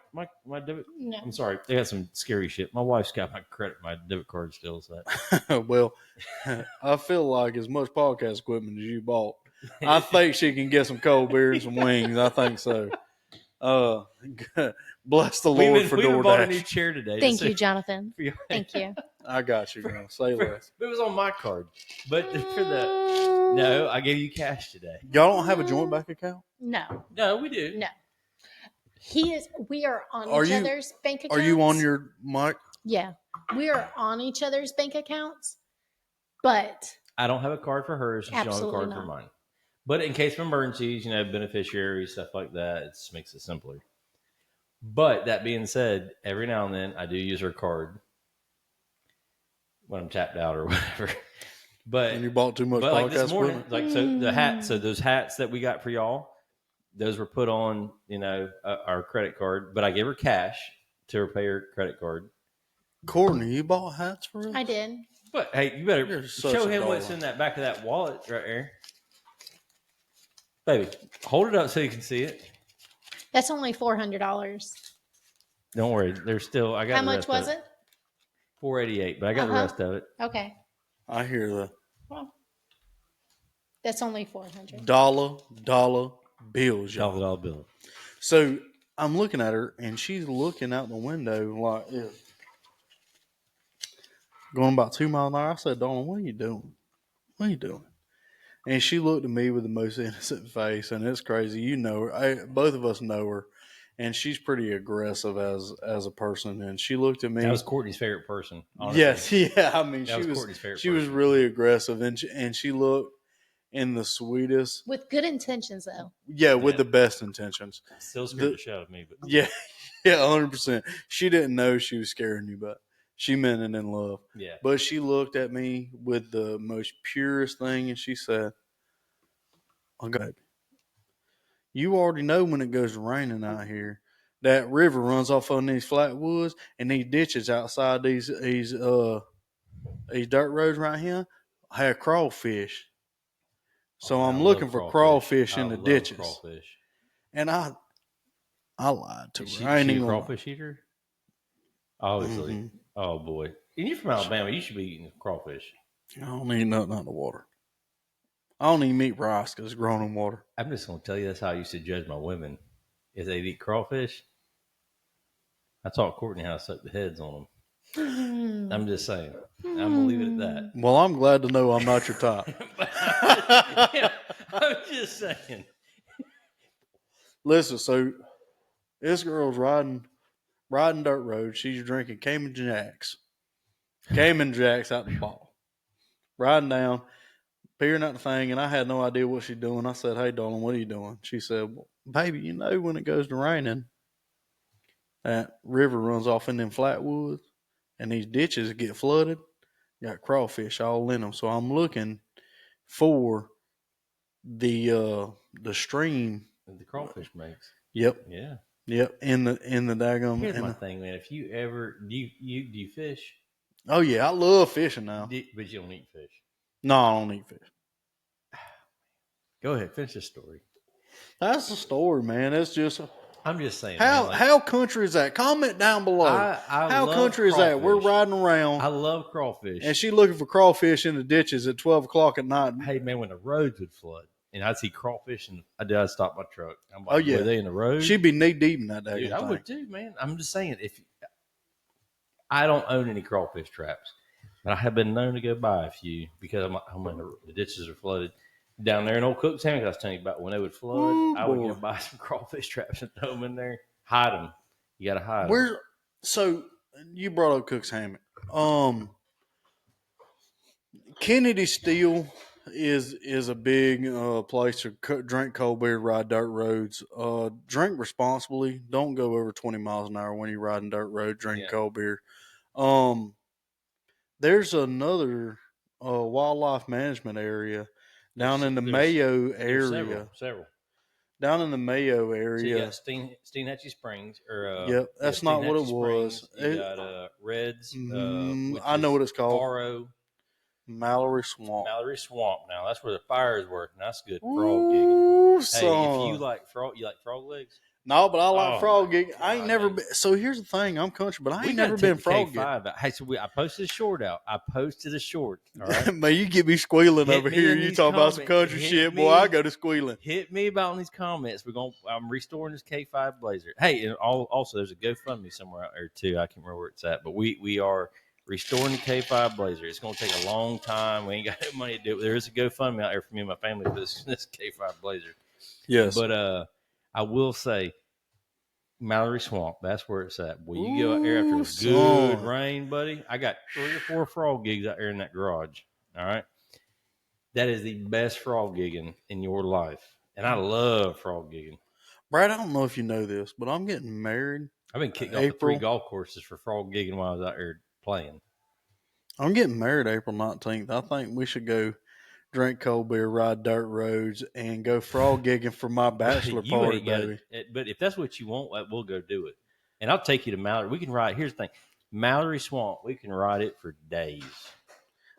debit? No. I'm sorry, they had some scary shit. My wife's got my debit card still. So that. Well, I feel like as much podcast equipment as you bought, I think she can get some cold beer and some wings. I think so. Bless the Lord for we bought a new DoorDash. chair today. Thank you, Jonathan. For your, Thank you. I got you, girl. Say less. It was on my card, but for the no, I gave you cash today. Y'all don't have a joint bank account? No, No, we do. no. We are on Are each you- other's bank accounts. Are you on your mic? Yeah, we are on each other's bank accounts, but I don't have a card for hers. She don't have a Absolutely card not. for mine. But in case of emergencies, beneficiaries, stuff like that, it just makes it simpler. But that being said, every now and then I do use her card when I'm tapped out or whatever. But And you bought too much but like podcast this morning, equipment? so those hats that we got for y'all, those were put on, our credit card. But I gave her cash to repay her credit card. Courtney, you bought hats for us? I did. But hey, you better You're such show a him what's darling. in that back of that wallet right there. Baby, hold it up so you can see it. That's only $400. Don't worry, there's still. I got How the much rest was of it? $488, but I got the rest of it. Okay. I hear the Well, that's only $400. dollar bills, y'all. $12 bill. So I'm looking at her, and she's looking out the window like this. Going about 2 miles an hour. I said, Dawn, what are you doing? What are you doing? And she looked at me with the most innocent face, and it's crazy. You know her. Both of us know her, and she's pretty aggressive as a person. And she looked at me. That was Courtney's favorite person. Honestly. Yes, yeah. I mean, That was Courtney's favorite she was person. really aggressive, and she looked in the sweetest. With good intentions, though. Yeah, with Yeah. the best intentions. Still scared the shit out of me, but Yeah, yeah, 100%. She didn't know she was scaring you, but she meant it in love. yeah. But she looked at me with the most purest thing, and she said, "Okay, baby, you already know when it goes raining out here, that river runs off on these flat woods and these ditches outside these dirt roads right here have crawfish. So Oh, I'm I looking love for crawfish in I the love ditches." Crawfish. And I lied to Is her. she, I ain't she a even gonna lie. crawfish eater? Obviously. Mhm. Oh boy. And you're from Alabama, you should be eating crawfish. I don't eat nothing out of the water. I don't even eat rice because it's grown in water. I'm just gonna tell you that's how I used to judge my women. If they'd eat crawfish, I taught Courtney how to suck the heads on them. I'm just saying. I'm gonna leave it at that. Well, I'm glad to know I'm not your type. Yeah, I'm just saying. Listen, so this girl's riding dirt road. She's drinking Cayman Jacks out the bottle. Riding down, peering at the thing, and I had no idea what she's doing. I said, "Hey, darling, what are you doing?" She said, "Well, baby, you know when it goes to raining, that river runs off in them flat woods, and these ditches get flooded. Got crawfish all in them. So I'm looking for the stream. The crawfish makes. Yep, Yeah. in the daggum. Here's my thing, man. If you ever do you fish? Oh yeah, I love fishing now. But you don't eat fish. No, I don't eat fish. Go ahead, finish the story. That's the story, man. It's just I'm just saying. How man, like, how country is that? Comment down below. I How love country is that? We're crawfish. riding around. I love crawfish. And she looking for crawfish in the ditches at 12 o'clock at night. Hey, man, when the roads would flood and I'd see crawfish and I'd stop my truck. I'm like, Oh, yeah. were they in the road? She'd be knee deep in that Dude, thing. I would too, man. I'm just saying, if I don't own any crawfish traps, but I have been known to go buy a few because I'm in the ditches are flooded. Down there in Old Cook's Hammock, I was telling you about when they would flood, Ooh, I would boy. go buy some crawfish traps and throw them in there. Hide them. You got to hide them. Where? So you brought up Cook's Hammock. Kennedy Steel is a big place to drink cold beer, ride dirt roads. Drink responsibly. Don't go over 20 miles an hour when you're riding dirt road. Drink cold beer. There's another wildlife management area down in the Mayo area. Several. Down in the Mayo area. So you got Steenhatchee Springs, or yep, that's not what it was. You got Reds. I know what it's called. Faro. Mallory Swamp. Mallory Swamp. Now that's where the fires were. Now that's good frog gigging. Hey, if you like frog legs. No, but I like frog gigging. I ain't never been. So here's the thing: I'm country, but I ain't never been frog gigging. Hey, so I posted a short out. All right, man, you get me squealing over here. You talking about some country shit, boy? I go to squealing. Hit me about in these comments. I'm restoring this K5 Blazer. Hey, and also there's a GoFundMe somewhere out there too. I can't remember where it's at, but we are restoring the K5 Blazer. It's going to take a long time. We ain't got no money to do it. There is a GoFundMe out there for me and my family for this K5 Blazer. Yes, but I will say, Mallory Swamp, that's where it's at. Boy, you go out there after a good rain, buddy. I got 3 or 4 frog gigs out there in that garage. All right. That is the best frog gigging in your life. And I love frog gigging. Brad, I don't know if you know this, but I'm getting married. I've been kicked off the 3 golf courses for frog gigging while I was out there playing. I'm getting married April 19th. I think we should go drink cold beer, ride dirt roads, and go frog gigging for my bachelor party, baby. But if that's what you want, we'll go do it. And I'll take you to Mallory. We can ride. Here's the thing. Mallory Swamp, we can ride it for days.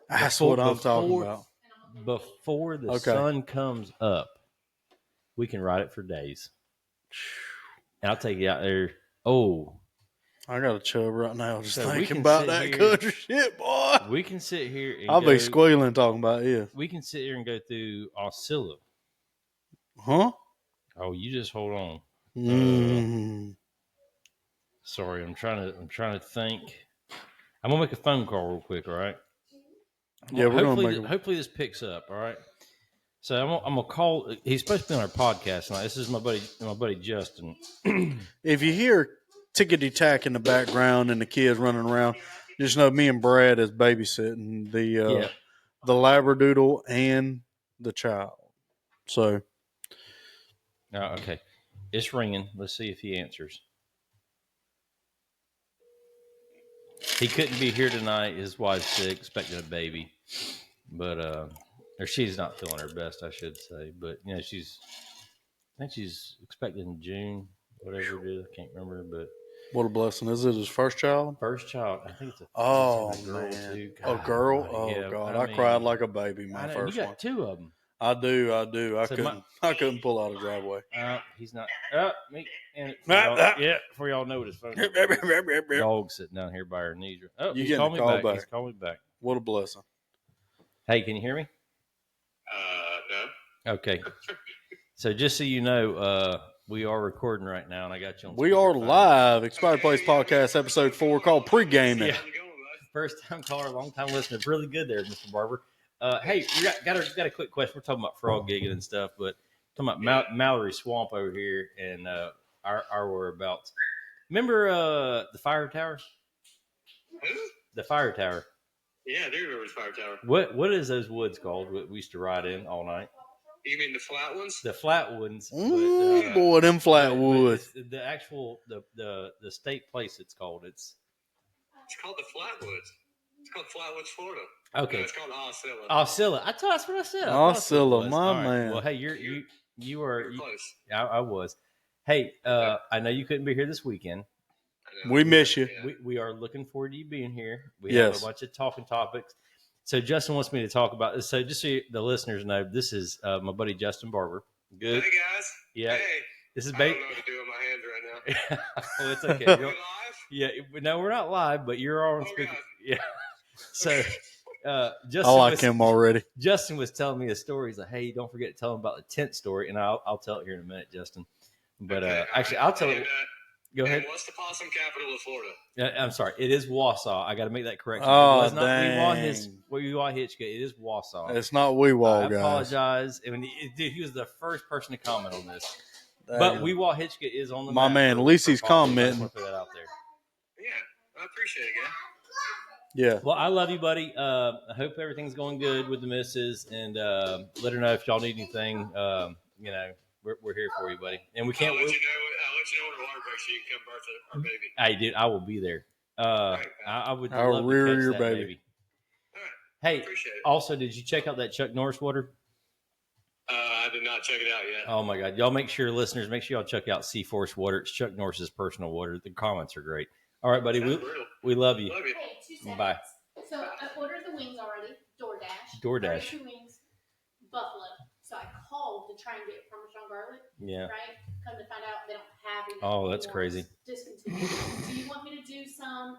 That's what I'm talking about. Before the sun comes up, we can ride it for days. And I'll take you out there. Oh, I got a chub right now just thinking about that country shit, boy. We can sit here and I'll be squealing talking about it. We can sit here and go through Osceola. Huh? Oh, you just hold on. Sorry, I'm trying to think. I'm gonna make a phone call real quick, all right? Yeah, hopefully this picks up, all right? So I'm gonna call. He's supposed to be on our podcast tonight. This is my buddy Justin. If you hear tickety tack in the background and the kids running around, just know me and Brad is babysitting the labradoodle and the child. So, okay, it's ringing. Let's see if he answers. He couldn't be here tonight. His wife's sick, expecting a baby, but or she's not feeling her best, I should say. But I think she's expecting in June, whatever it is. I can't remember, but. What a blessing. Is it his first child? First child. I think it's a girl, man. Too. A girl? Oh, yeah, God. I cried like a baby, my first one. You got 2 of them. I do. I couldn't pull out a driveway. He's not. Me. And before y'all know his phone. Dog sitting down here by her knees. Oh, he's calling me back. He's calling me back. What a blessing. Hey, can you hear me? No. Okay. So just so you know, we are recording right now, and I got you on. We are live. Expired Place Podcast, episode 4, called Pregame. Yeah. First time caller, long time listener. Really good there, Mr. Barber. Hey, we got a quick question. We're talking about frog gigging and stuff, but talking about Mallory Swamp over here and our whereabouts. Remember the fire tower? Who? The fire tower. Yeah, I do remember the fire tower. What is those woods called? We used to ride in all night. You mean the flat ones? The flat ones. Boy, them flat woods. The actual the state place it's called. It's called the Flatwoods. It's called Flatwoods, Florida. Okay. No, it's called Osceola. Osceola. That's what I said. Osceola, my man. Well, hey, you were close. I was. Hey, I know you couldn't be here this weekend. We miss you. We are looking forward to you being here. We have a bunch of talking topics. So Justin wants me to talk about this. So just so the listeners know, this is my buddy Justin Barber. Good. Hey guys. Yeah. Hey. This is I don't know what to do with my hands right Well, it's okay. Are we live? Yeah, no, we're not live, but you're on Oh, speaker. God. Yeah. So, I Justin like was, him already. Justin was telling me a story. He's like, "Hey, don't forget to tell him about the tent story," and I'll tell it here in a minute, Justin. But Okay, actually, all I'll right. tell it. And, Go ahead. And what's the possum capital of Florida? I'm sorry. It is Wausau. I got to make that correction. Oh, it was not dang. Weewaw Hitchcock. It is Wausau. It's not Weewall, I guys. apologize. I mean, dude, he was the first person to comment on this. Dang. But Weewaw Hitchcock is on the My map. man, at least he's possums. I just commenting. want to put that out there. Yeah, I appreciate it, guys. Yeah. Well, I love you, buddy. I hope everything's going good with the missus, and let her know if y'all need anything. We're here for you, buddy. And we can't. I'll let you know when the water breaks so you can come birth our baby. Hey, dude, I will be there. Right, I would I'll love rear to catch your that baby. All right. Hey, Appreciate it. also, did you check out that Chuck Norris water? I did not check it out yet. Oh my God, y'all make sure y'all check out Seaforce Water. It's Chuck Norris's personal water. The comments are great. All right, buddy, That's brutal. we love you. Love you. Hey, 2 seconds. Bye. So I ordered the wings already. DoorDash. DoorDash. 32 wings, buffalo. So I called to try and get Parmesan garlic. Yeah. Right? Come to find out they don't have it. Oh, that's anymore. crazy. It's discontinued. Do you want me to do some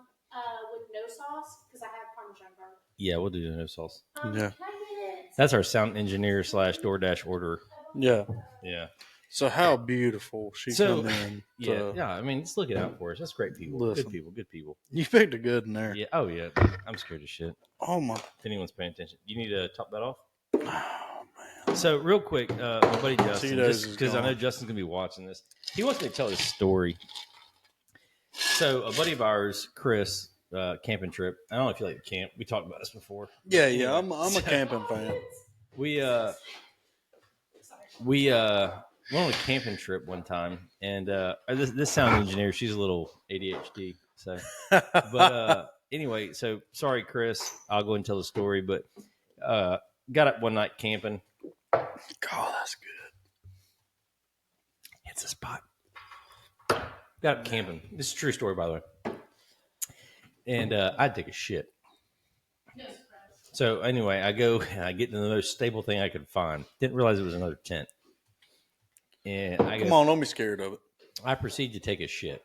with no sauce? Because I have Parmesan garlic. Yeah, we'll do the no sauce. Yeah. Can I get it? That's our sound engineer / DoorDash order. Yeah. Yeah. So how beautiful she come in. Yeah. I mean, just look it out for us. That's great people. Listen. Good people. You picked a good in there. Yeah. Oh yeah. I'm scared as shit. Oh my. If anyone's paying attention, you need to top that off. Oh man. So real quick, my buddy Justin, Tito's just is because I know gone. Justin's gonna be watching this, he wants me to tell his story. So a buddy of ours, Chris, camping trip. I don't know if you like to camp. We talked about this before. Yeah, yeah. I'm a camping fan. We went on a camping trip one time, and this sound engineer, she's a little ADHD. So, but anyway, so sorry, Chris. I'll go and tell the story. But got up one night camping. God, that's good. It's a spot. Got up camping. This is a true story, by the way. And I'd take a shit. No surprise. So anyway, I go and I get into the most stable thing I could find. Didn't realize it was another tent. And Come on, don't be scared of it. I proceed to take a shit.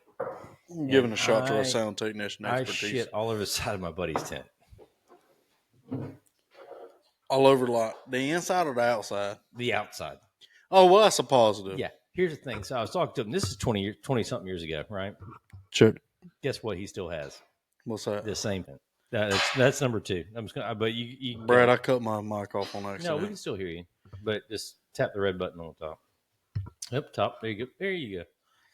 I'm giving a shot to I- our sound technician I expertise. shit all over the side of my buddy's tent. All over like the inside or the outside. The outside. Oh well, that's a positive. Yeah. Here's the thing. So I was talking to him. This is 20 something years ago, right? Check. Guess what? He still has What's that? the same tent. That's number 2. I'm just gonna. But you Brad, I cut my mic off on no, accident. we can still hear you. But just tap the red button on the top. Up top. There you go. There you go.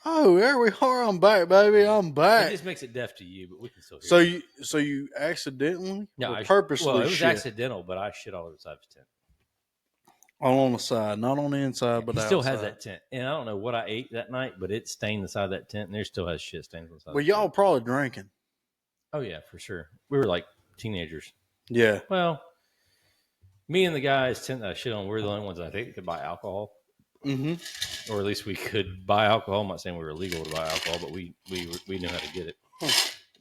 Oh, there we are. I'm back, baby. I'm It back. just makes it deaf to you, but we can still hear. So you accidentally No, or purposely Well, it was shit accidental, but I shit all over the side of his tent. all on the side, not on the inside, but He the still outside. has that tent, and I don't know what I ate that night, but it stained the side of that tent, and there still has shit stains on the side. Well, of the y'all tent. probably drinking. Oh yeah, for sure. We were like teenagers. Yeah. Well, me and the guys tent that I shit on. We're the only ones I think that could buy alcohol, Mm-hmm. or at least we could buy alcohol. I'm not saying we were illegal to buy alcohol, but we knew how to get it.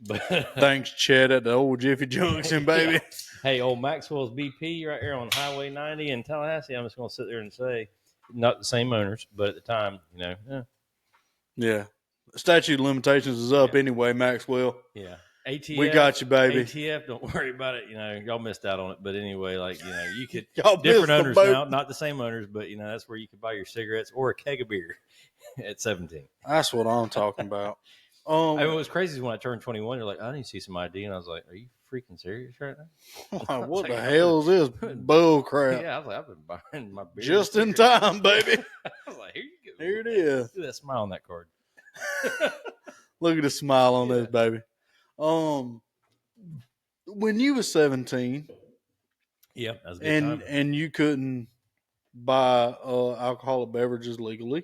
But Thanks, Chad, at the old Jiffy Junction, baby. hey, old Maxwell's BP right here on Highway 90 in Tallahassee. I'm just going to sit there and say, not the same owners, but at the time, Yeah. Statute of limitations is up anyway, Maxwell. yeah. ATF, We got you, baby. ATF, don't worry about it. Y'all missed out on it. But anyway, you could Y'all different missed the owners boat. now, not the same owners, but that's where you could buy your cigarettes or a keg of beer at 17. That's what I'm talking about. I mean, what was crazy is when I turned 21, you're like, I need to see some ID, and I was like, are you freaking serious right now? what the hell is this bull crap? Yeah, I was like, I've been buying my beer Just and in cigarettes. time, baby. I was like, here you go. Here it is. Look at that smile on that card. Look at the smile on this, baby. When you was 17 Yeah, that was a good time. and you couldn't buy alcoholic beverages legally,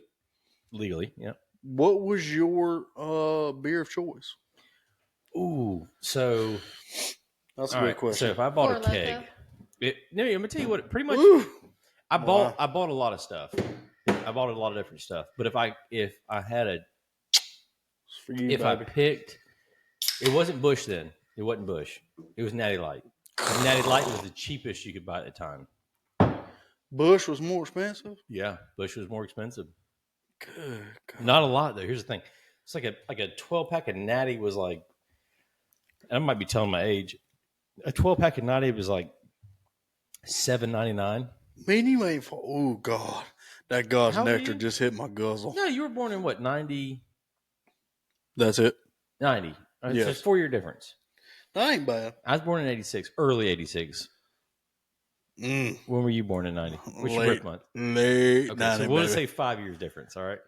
Legally, yeah. what was your beer of choice? Ooh, so That's a all good right. question. So if I bought Four a keg, Loko. I'm gonna tell you what. Pretty much, Woo! I Wow. bought a lot of stuff. I bought a lot of different stuff. But if I had It's for you, if I baby. picked, it wasn't Bush then. It wasn't Bush. It was Natty Light. And Natty Light was the cheapest you could buy at the time. Bush was more expensive. Yeah, Bush was more expensive. Good God. Not a lot though. Here's the thing. It's like a 12-pack of Natty was like, I might be telling my age. A 12-pack of Natty was like $7.99. Man, you ain't. Oh God, that God's How old are nectar you? just hit my guzzle. No, you were born in what, 90? That's it. 90. So Yes. it's 4-year difference. That ain't bad. I was born in 86, early 86. Mm. When were you born in 90? What's your birth month? Late Okay, 90, so we'll baby. just say 5 years difference, all right?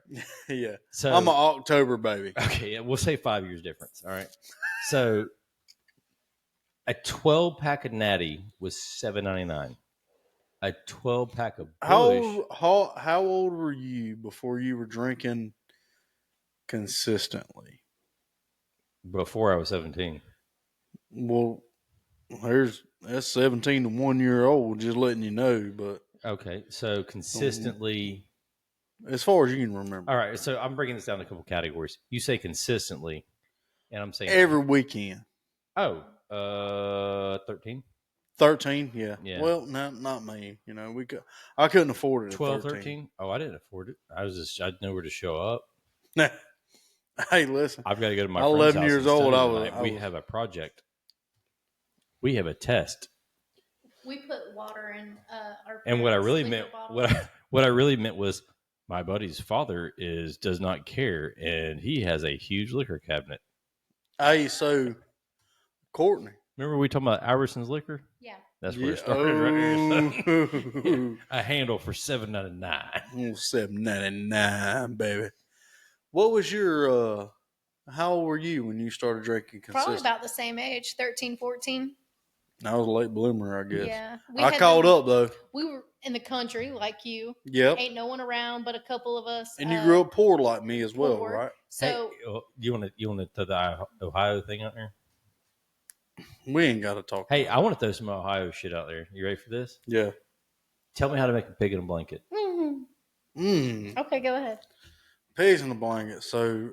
Yeah. So I'm an October baby. Okay, yeah, we'll say 5 years difference, all right? So a 12-pack of Natty was $7.99. A 12-pack of Bush. How old were you before you were drinking consistently? Before I was 17. Well, that's 17 to 1 year old, just letting you know. But Okay, so consistently. as far as you can remember, All right, so I'm breaking this down to a couple categories. You say consistently, and I'm saying every weekend. 13, 13, yeah. Yeah. Well, not me. You know, I couldn't afford it. 12, at 13. Oh, I didn't afford it. I had nowhere to show up. 13. Hey, listen. I've got to go to my I'm friend's 11 house years and old. study tonight. We have a project. We have a test. We put water in our. And what I really liquor meant, bottle. what I really meant was, my buddy's father does not care, and he has a huge liquor cabinet. Hey, so Courtney. Remember we talking about Albertson's liquor? Yeah. That's where it Yeah. started right there. Oh. A handle for $7.99. $7.99, baby. What was your how old were you when you started drinking Probably consistently? about the same age, 13, 14. I was a late bloomer, I guess. Yeah. I caught up though. We were in the country like you. Yep. Ain't no one around but a couple of us. And you grew up poor like me as well, poor. right? So Hey, you want to throw the Ohio thing out there? We ain't got to talk. Hey, about I want to throw some Ohio shit out there. You ready for this? it. Yeah. Tell me how to make a pig in a blanket. Okay, go ahead. Pigs in a blanket. So,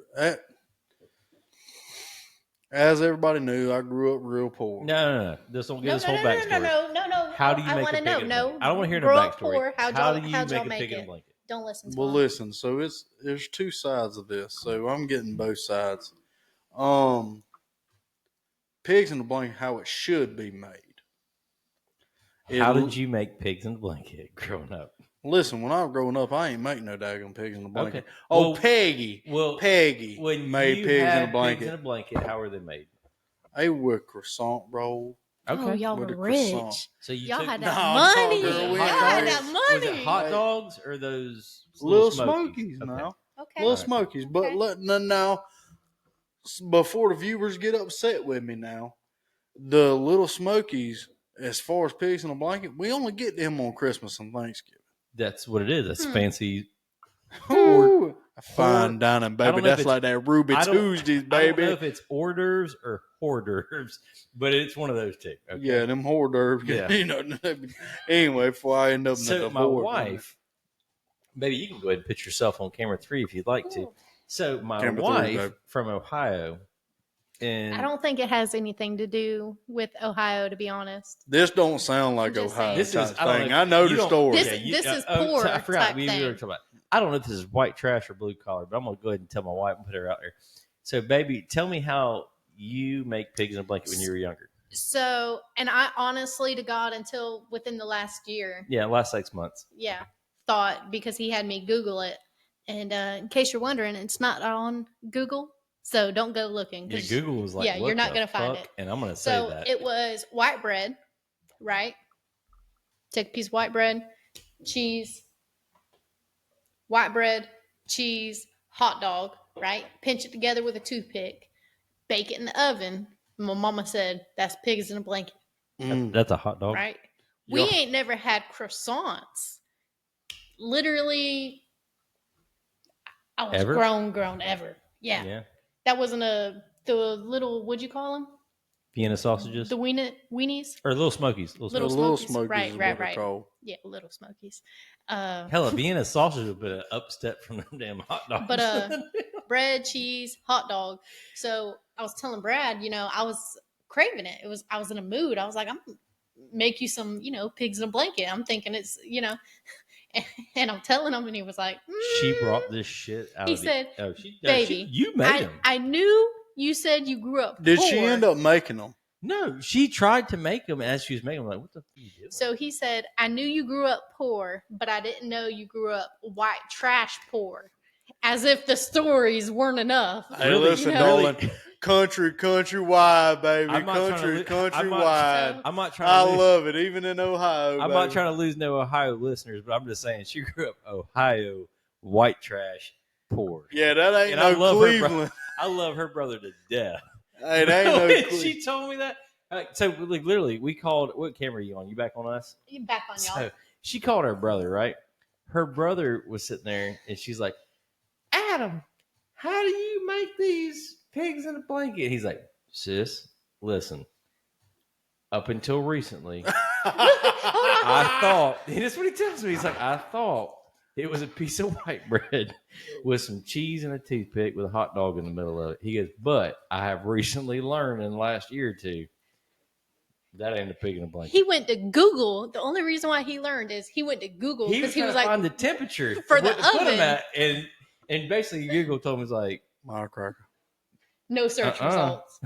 as everybody knew, I grew up real poor. No. This will give us whole backstory. No. How do you I make want a to pig know. in a No, blanket? I don't want to hear no grow up backstory. poor. How do you how'd y'all make a pig in a it? blanket? Don't listen to Well, him. listen. So there's two sides of this. So I'm getting both sides. Pigs in a blanket, how it should be made. How did you make pigs in a blanket growing up? Listen, when I was growing up, I ain't make no daggone pigs in a blanket. Okay. Oh, Well, Peggy. Peggy when made you pigs in had a blanket. pigs in a blanket, how were they made? They were croissant roll. Okay. Oh, y'all With were a croissant. rich. So you Y'all took had Nah, that I'm money. talking, girl, Y'all we had ain't that rich. money. Was it hot Hey. dogs or those Little Smokies? Smokies now. Okay. Little All right. Smokies. But Okay. now, before the viewers get upset with me now, the Little Smokies, as far as pigs in a blanket, we only get them on Christmas and Thanksgiving. That's what it is. That's fancy. Ooh, fine dining, I baby. don't know if That's it's- like that Ruby I don't- Tuesdays, I don't baby. know if it's hors d'oeuvres or hors d'oeuvres, but it's one of those two. Okay? Yeah, them hors d'oeuvres. Yeah. You know. Anyway, before I end up in a So divorce, my wife, maybe you can go ahead and put yourself on camera 3 if you'd like to. Ooh. So my Camera 3, wife babe. from Ohio, and I don't think it has anything to do with Ohio, to be honest. this don't sound like Just Ohio saying. This type is I don't thing. know, I know you the don't- story. This is poor I forgot type we thing. were talking about. I don't know if this is white trash or blue collar, but I'm gonna go ahead and tell my wife and put her out there. So, baby, tell me how you make pigs in a blanket when you were younger. So, and I honestly to God, until within the last year, Yeah, last 6 months. thought, because he had me Google it. And in case you're wondering, it's not on Google. So don't go looking. Yeah, 'cause Google was like, yeah, what you're not the going to find fuck? it. And I'm gonna say So that it was white bread, right? Take a piece of white bread, cheese, white bread, cheese, hot dog, right? Pinch it together with a toothpick, bake it in the oven. My mama said that's pigs in a blanket, that's a hot dog, right? We Yeah. ain't never had croissants. Literally, I was Ever? grown ever. Yeah. Yeah, That wasn't the little, what'd you call them? Vienna sausages The weenies? or little Smokies. Little Little Smokies. Smokies Right, is right, what they're right. called. Yeah, Little Smokies. Hell, a Vienna sausage would be an upstep from them damn hot dogs. But bread, cheese, hot dog. So I was telling Brad, I was craving it. I was in a mood. I was like, I'm gonna make you some, pigs in a blanket. I'm thinking it's, And I'm telling him, and he was like, She brought this shit out. He of said, baby, you made him. I knew you said you grew up Did poor. she end up making them? No, she tried to make them as she was making them. Like, what the fuck are you doing? So he said, I knew you grew up poor, but I didn't know you grew up white trash poor. As if the stories weren't enough. Hey, Really? listen, You know? Dolan. Countrywide, baby. I'm not trying to Countrywide. I'm not trying I to lose, love it, even in Ohio. I'm not trying to lose no Ohio listeners, but I'm just saying she grew up Ohio white trash poor. Yeah, that ain't And I no love Cleveland. I love her brother to death. Hey, that ain't no When Cleveland. she told me that. So like, literally, we called. What camera are you on? You back on us? You back on y'all. So she called her brother. Right, her brother was sitting there, and she's like, "Adam, how do you make these pigs in a blanket?" He's like, "Sis, listen. Up until recently, I thought." That's what he tells me. He's like, "I thought it was a piece of white bread with some cheese and a toothpick with a hot dog in the middle of it." He goes, "But I have recently learned in the last year or two that ain't a pig in a blanket." He went to Google. The only reason why he learned is he went to Google because he was like, find the temperature for the what to put 'em oven. at, and basically Google told me, it's like, Firecracker. no search results.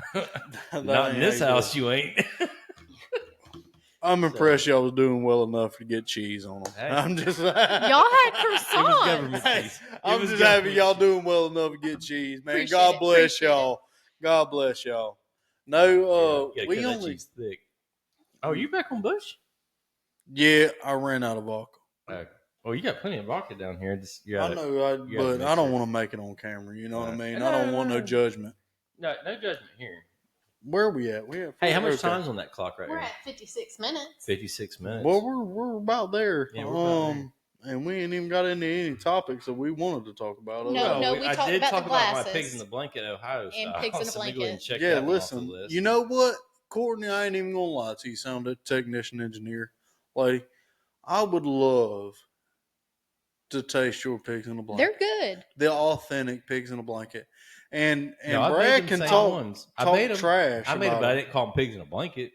not in this house, you ain't. I'm impressed y'all was doing well enough to get cheese on them. Hey. I'm just, Y'all had croissants. government cheese. I'm was just happy government y'all cheese. doing well enough to get cheese, man. Appreciate God it, bless appreciate y'all. God bless y'all. No, You gotta we cut that only, cheese thick. Oh, you back on Bush? yeah, I ran out of vodka. Well, you got plenty of vodka down here. I know, gotta but make I don't sure. want to make it on camera. You know what I Right. mean? No, I don't want no no. judgment. No judgment here. Where are we at? We have. Hey, how much okay. time's on that clock right We're here? at 56 minutes. 56 minutes. Well, we're about there. Yeah, we're about there. And we ain't even got into any topics that we wanted to talk about. No, we I talked did about talk the about my glasses. pigs in the blanket, Ohio And style. pigs in a So let me go ahead and blanket. check Yeah, that one listen. off the list. You know what, Courtney? I ain't even gonna lie to you. Sound a technician engineer. Like, I would love to taste your pigs in a blanket. They're good. The authentic pigs in a blanket. And No, I made Brad them can same talk ones. talk I made them trash. I made them, about but I it. didn't call them pigs in a blanket.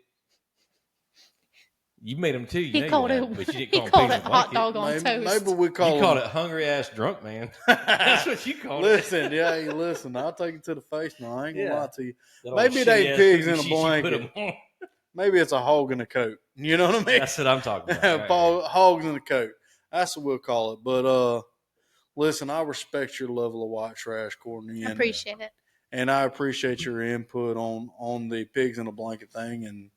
You made them too. You He know called you it. had, but you didn't He call them called pigs it in a hot blanket. dog on Maybe, toast. maybe we call You called them. it hungry ass drunk man. That's what you called it. Listen, yeah, hey, listen. I'll take it to the face now. I ain't gonna Yeah. lie to you. That Maybe old it ain't shitty-ass pigs food in a sheet you put blanket. 'em on. Maybe it's a hog in a coat. You know what I mean? That's what I'm talking about. Right. Hogs in a coat. That's what we'll call it. But listen, I respect your level of white trash, Courtney. I appreciate it. And I appreciate your input on the pigs in a blanket thing. And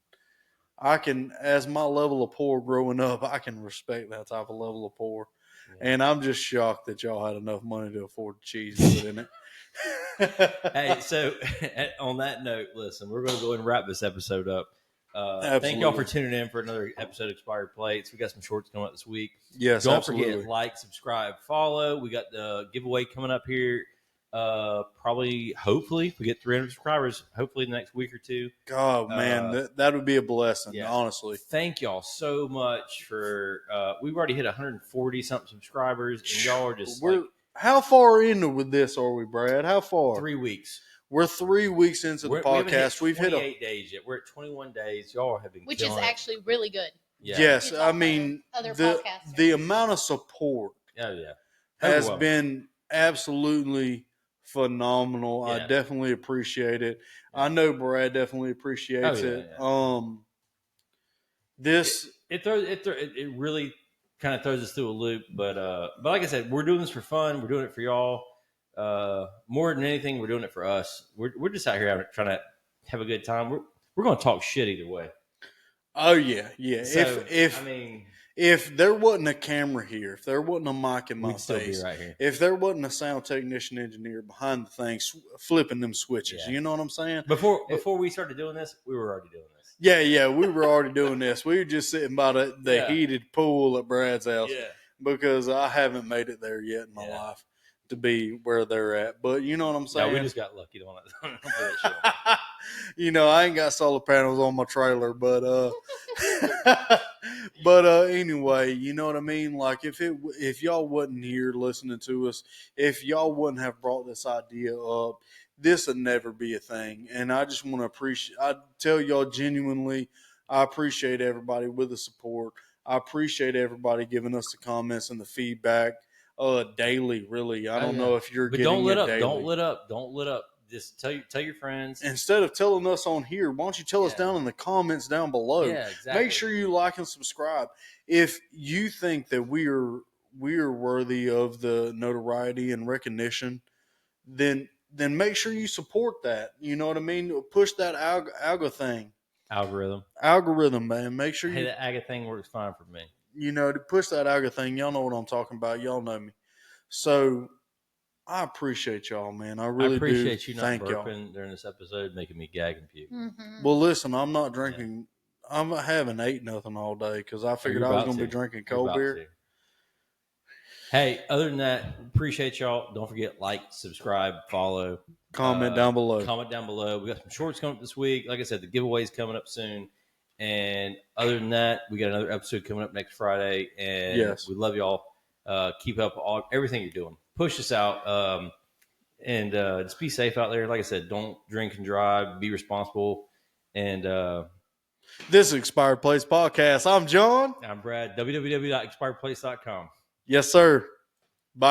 I can, as my level of poor growing up, I can respect that type of level of poor. Yeah. And I'm just shocked that y'all had enough money to afford cheese to put in it. Hey, so on that note, listen, we're going to go ahead and wrap this episode up. Thank Absolutely. y'all for tuning in for another episode of Expired Plates. We got some shorts coming up this week. Yes, Don't absolutely. forget, like, subscribe, follow. We got the giveaway coming up here. Hopefully, if we get 300 subscribers, hopefully the next week or two. God, man, that would be a blessing, yeah. honestly. Thank y'all so much for. We've already hit 140 something subscribers, and y'all are just how far into with this are we, Brad? How far? 3 weeks. We're 3 weeks into the podcast. We've hit 28 days yet. We're at 21 days. Y'all have been Which is killing it. actually really good. Yeah. Yes, You I talk mean other the podcasters. amount of support Oh yeah, has Overwhelming. been absolutely phenomenal. Yeah. I definitely appreciate it. Yeah. I know Brad definitely appreciates Oh, yeah, it. yeah. This it really kind of throws us through a loop, but like I said, we're doing this for fun. We're doing it for y'all. More than anything, we're doing it for us. We're just out here trying to have a good time. We're going to talk shit either way. Oh yeah, yeah. So, If there wasn't a camera here, if there wasn't a mic in my we'd still face, be right here. if there wasn't a sound technician engineer behind the thing flipping them switches, Yeah. you know what I'm saying? Before we started doing this, we were already doing this. Yeah, we were already doing this. We were just sitting by the Yeah. heated pool at Brad's house Yeah. because I haven't made it there yet in my life to be where they're at. But you know what I'm saying? No, we just got lucky. Don't put that shit on. You know, I ain't got solar panels on my trailer, but anyway, you know what I mean? Like if y'all wasn't here listening to us, if y'all wouldn't have brought this idea up, this would never be a thing. And I just want to I tell y'all genuinely, I appreciate everybody with the support. I appreciate everybody giving us the comments and the feedback daily. Really, I don't know if you're But getting don't let it up. daily. Don't let up. Don't let up. Just tell your friends. Instead of telling us on here, why don't you tell us down in the comments down below? Yeah, exactly. Make sure you like and subscribe. If you think that we are worthy of the notoriety and recognition, then make sure you support that. You know what I mean? Push that algorithm, man. Make sure Hey, the AGA thing works fine for me. to push that algo thing. Y'all know what I'm talking about. Y'all know me. So I appreciate y'all, man. I really appreciate you not Thank burping during this episode, making me gag and puke. Mm-hmm. Well, listen, I'm not drinking. I haven't ate nothing all day because I figured I was going to be drinking cold beer. Hey, other than that, appreciate y'all. Don't forget, subscribe, follow, Comment down below. Comment down below. We got some shorts coming up this week. Like I said, the giveaway's coming up soon. And other than that, we got another episode coming up next Friday. And we love y'all. Keep up everything you're doing. Push us out. And just be safe out there. Like I said, don't drink and drive. Be responsible. And this is Expired Place Podcast. I'm John. I'm Brad. www.expiredplace.com. Yes, sir.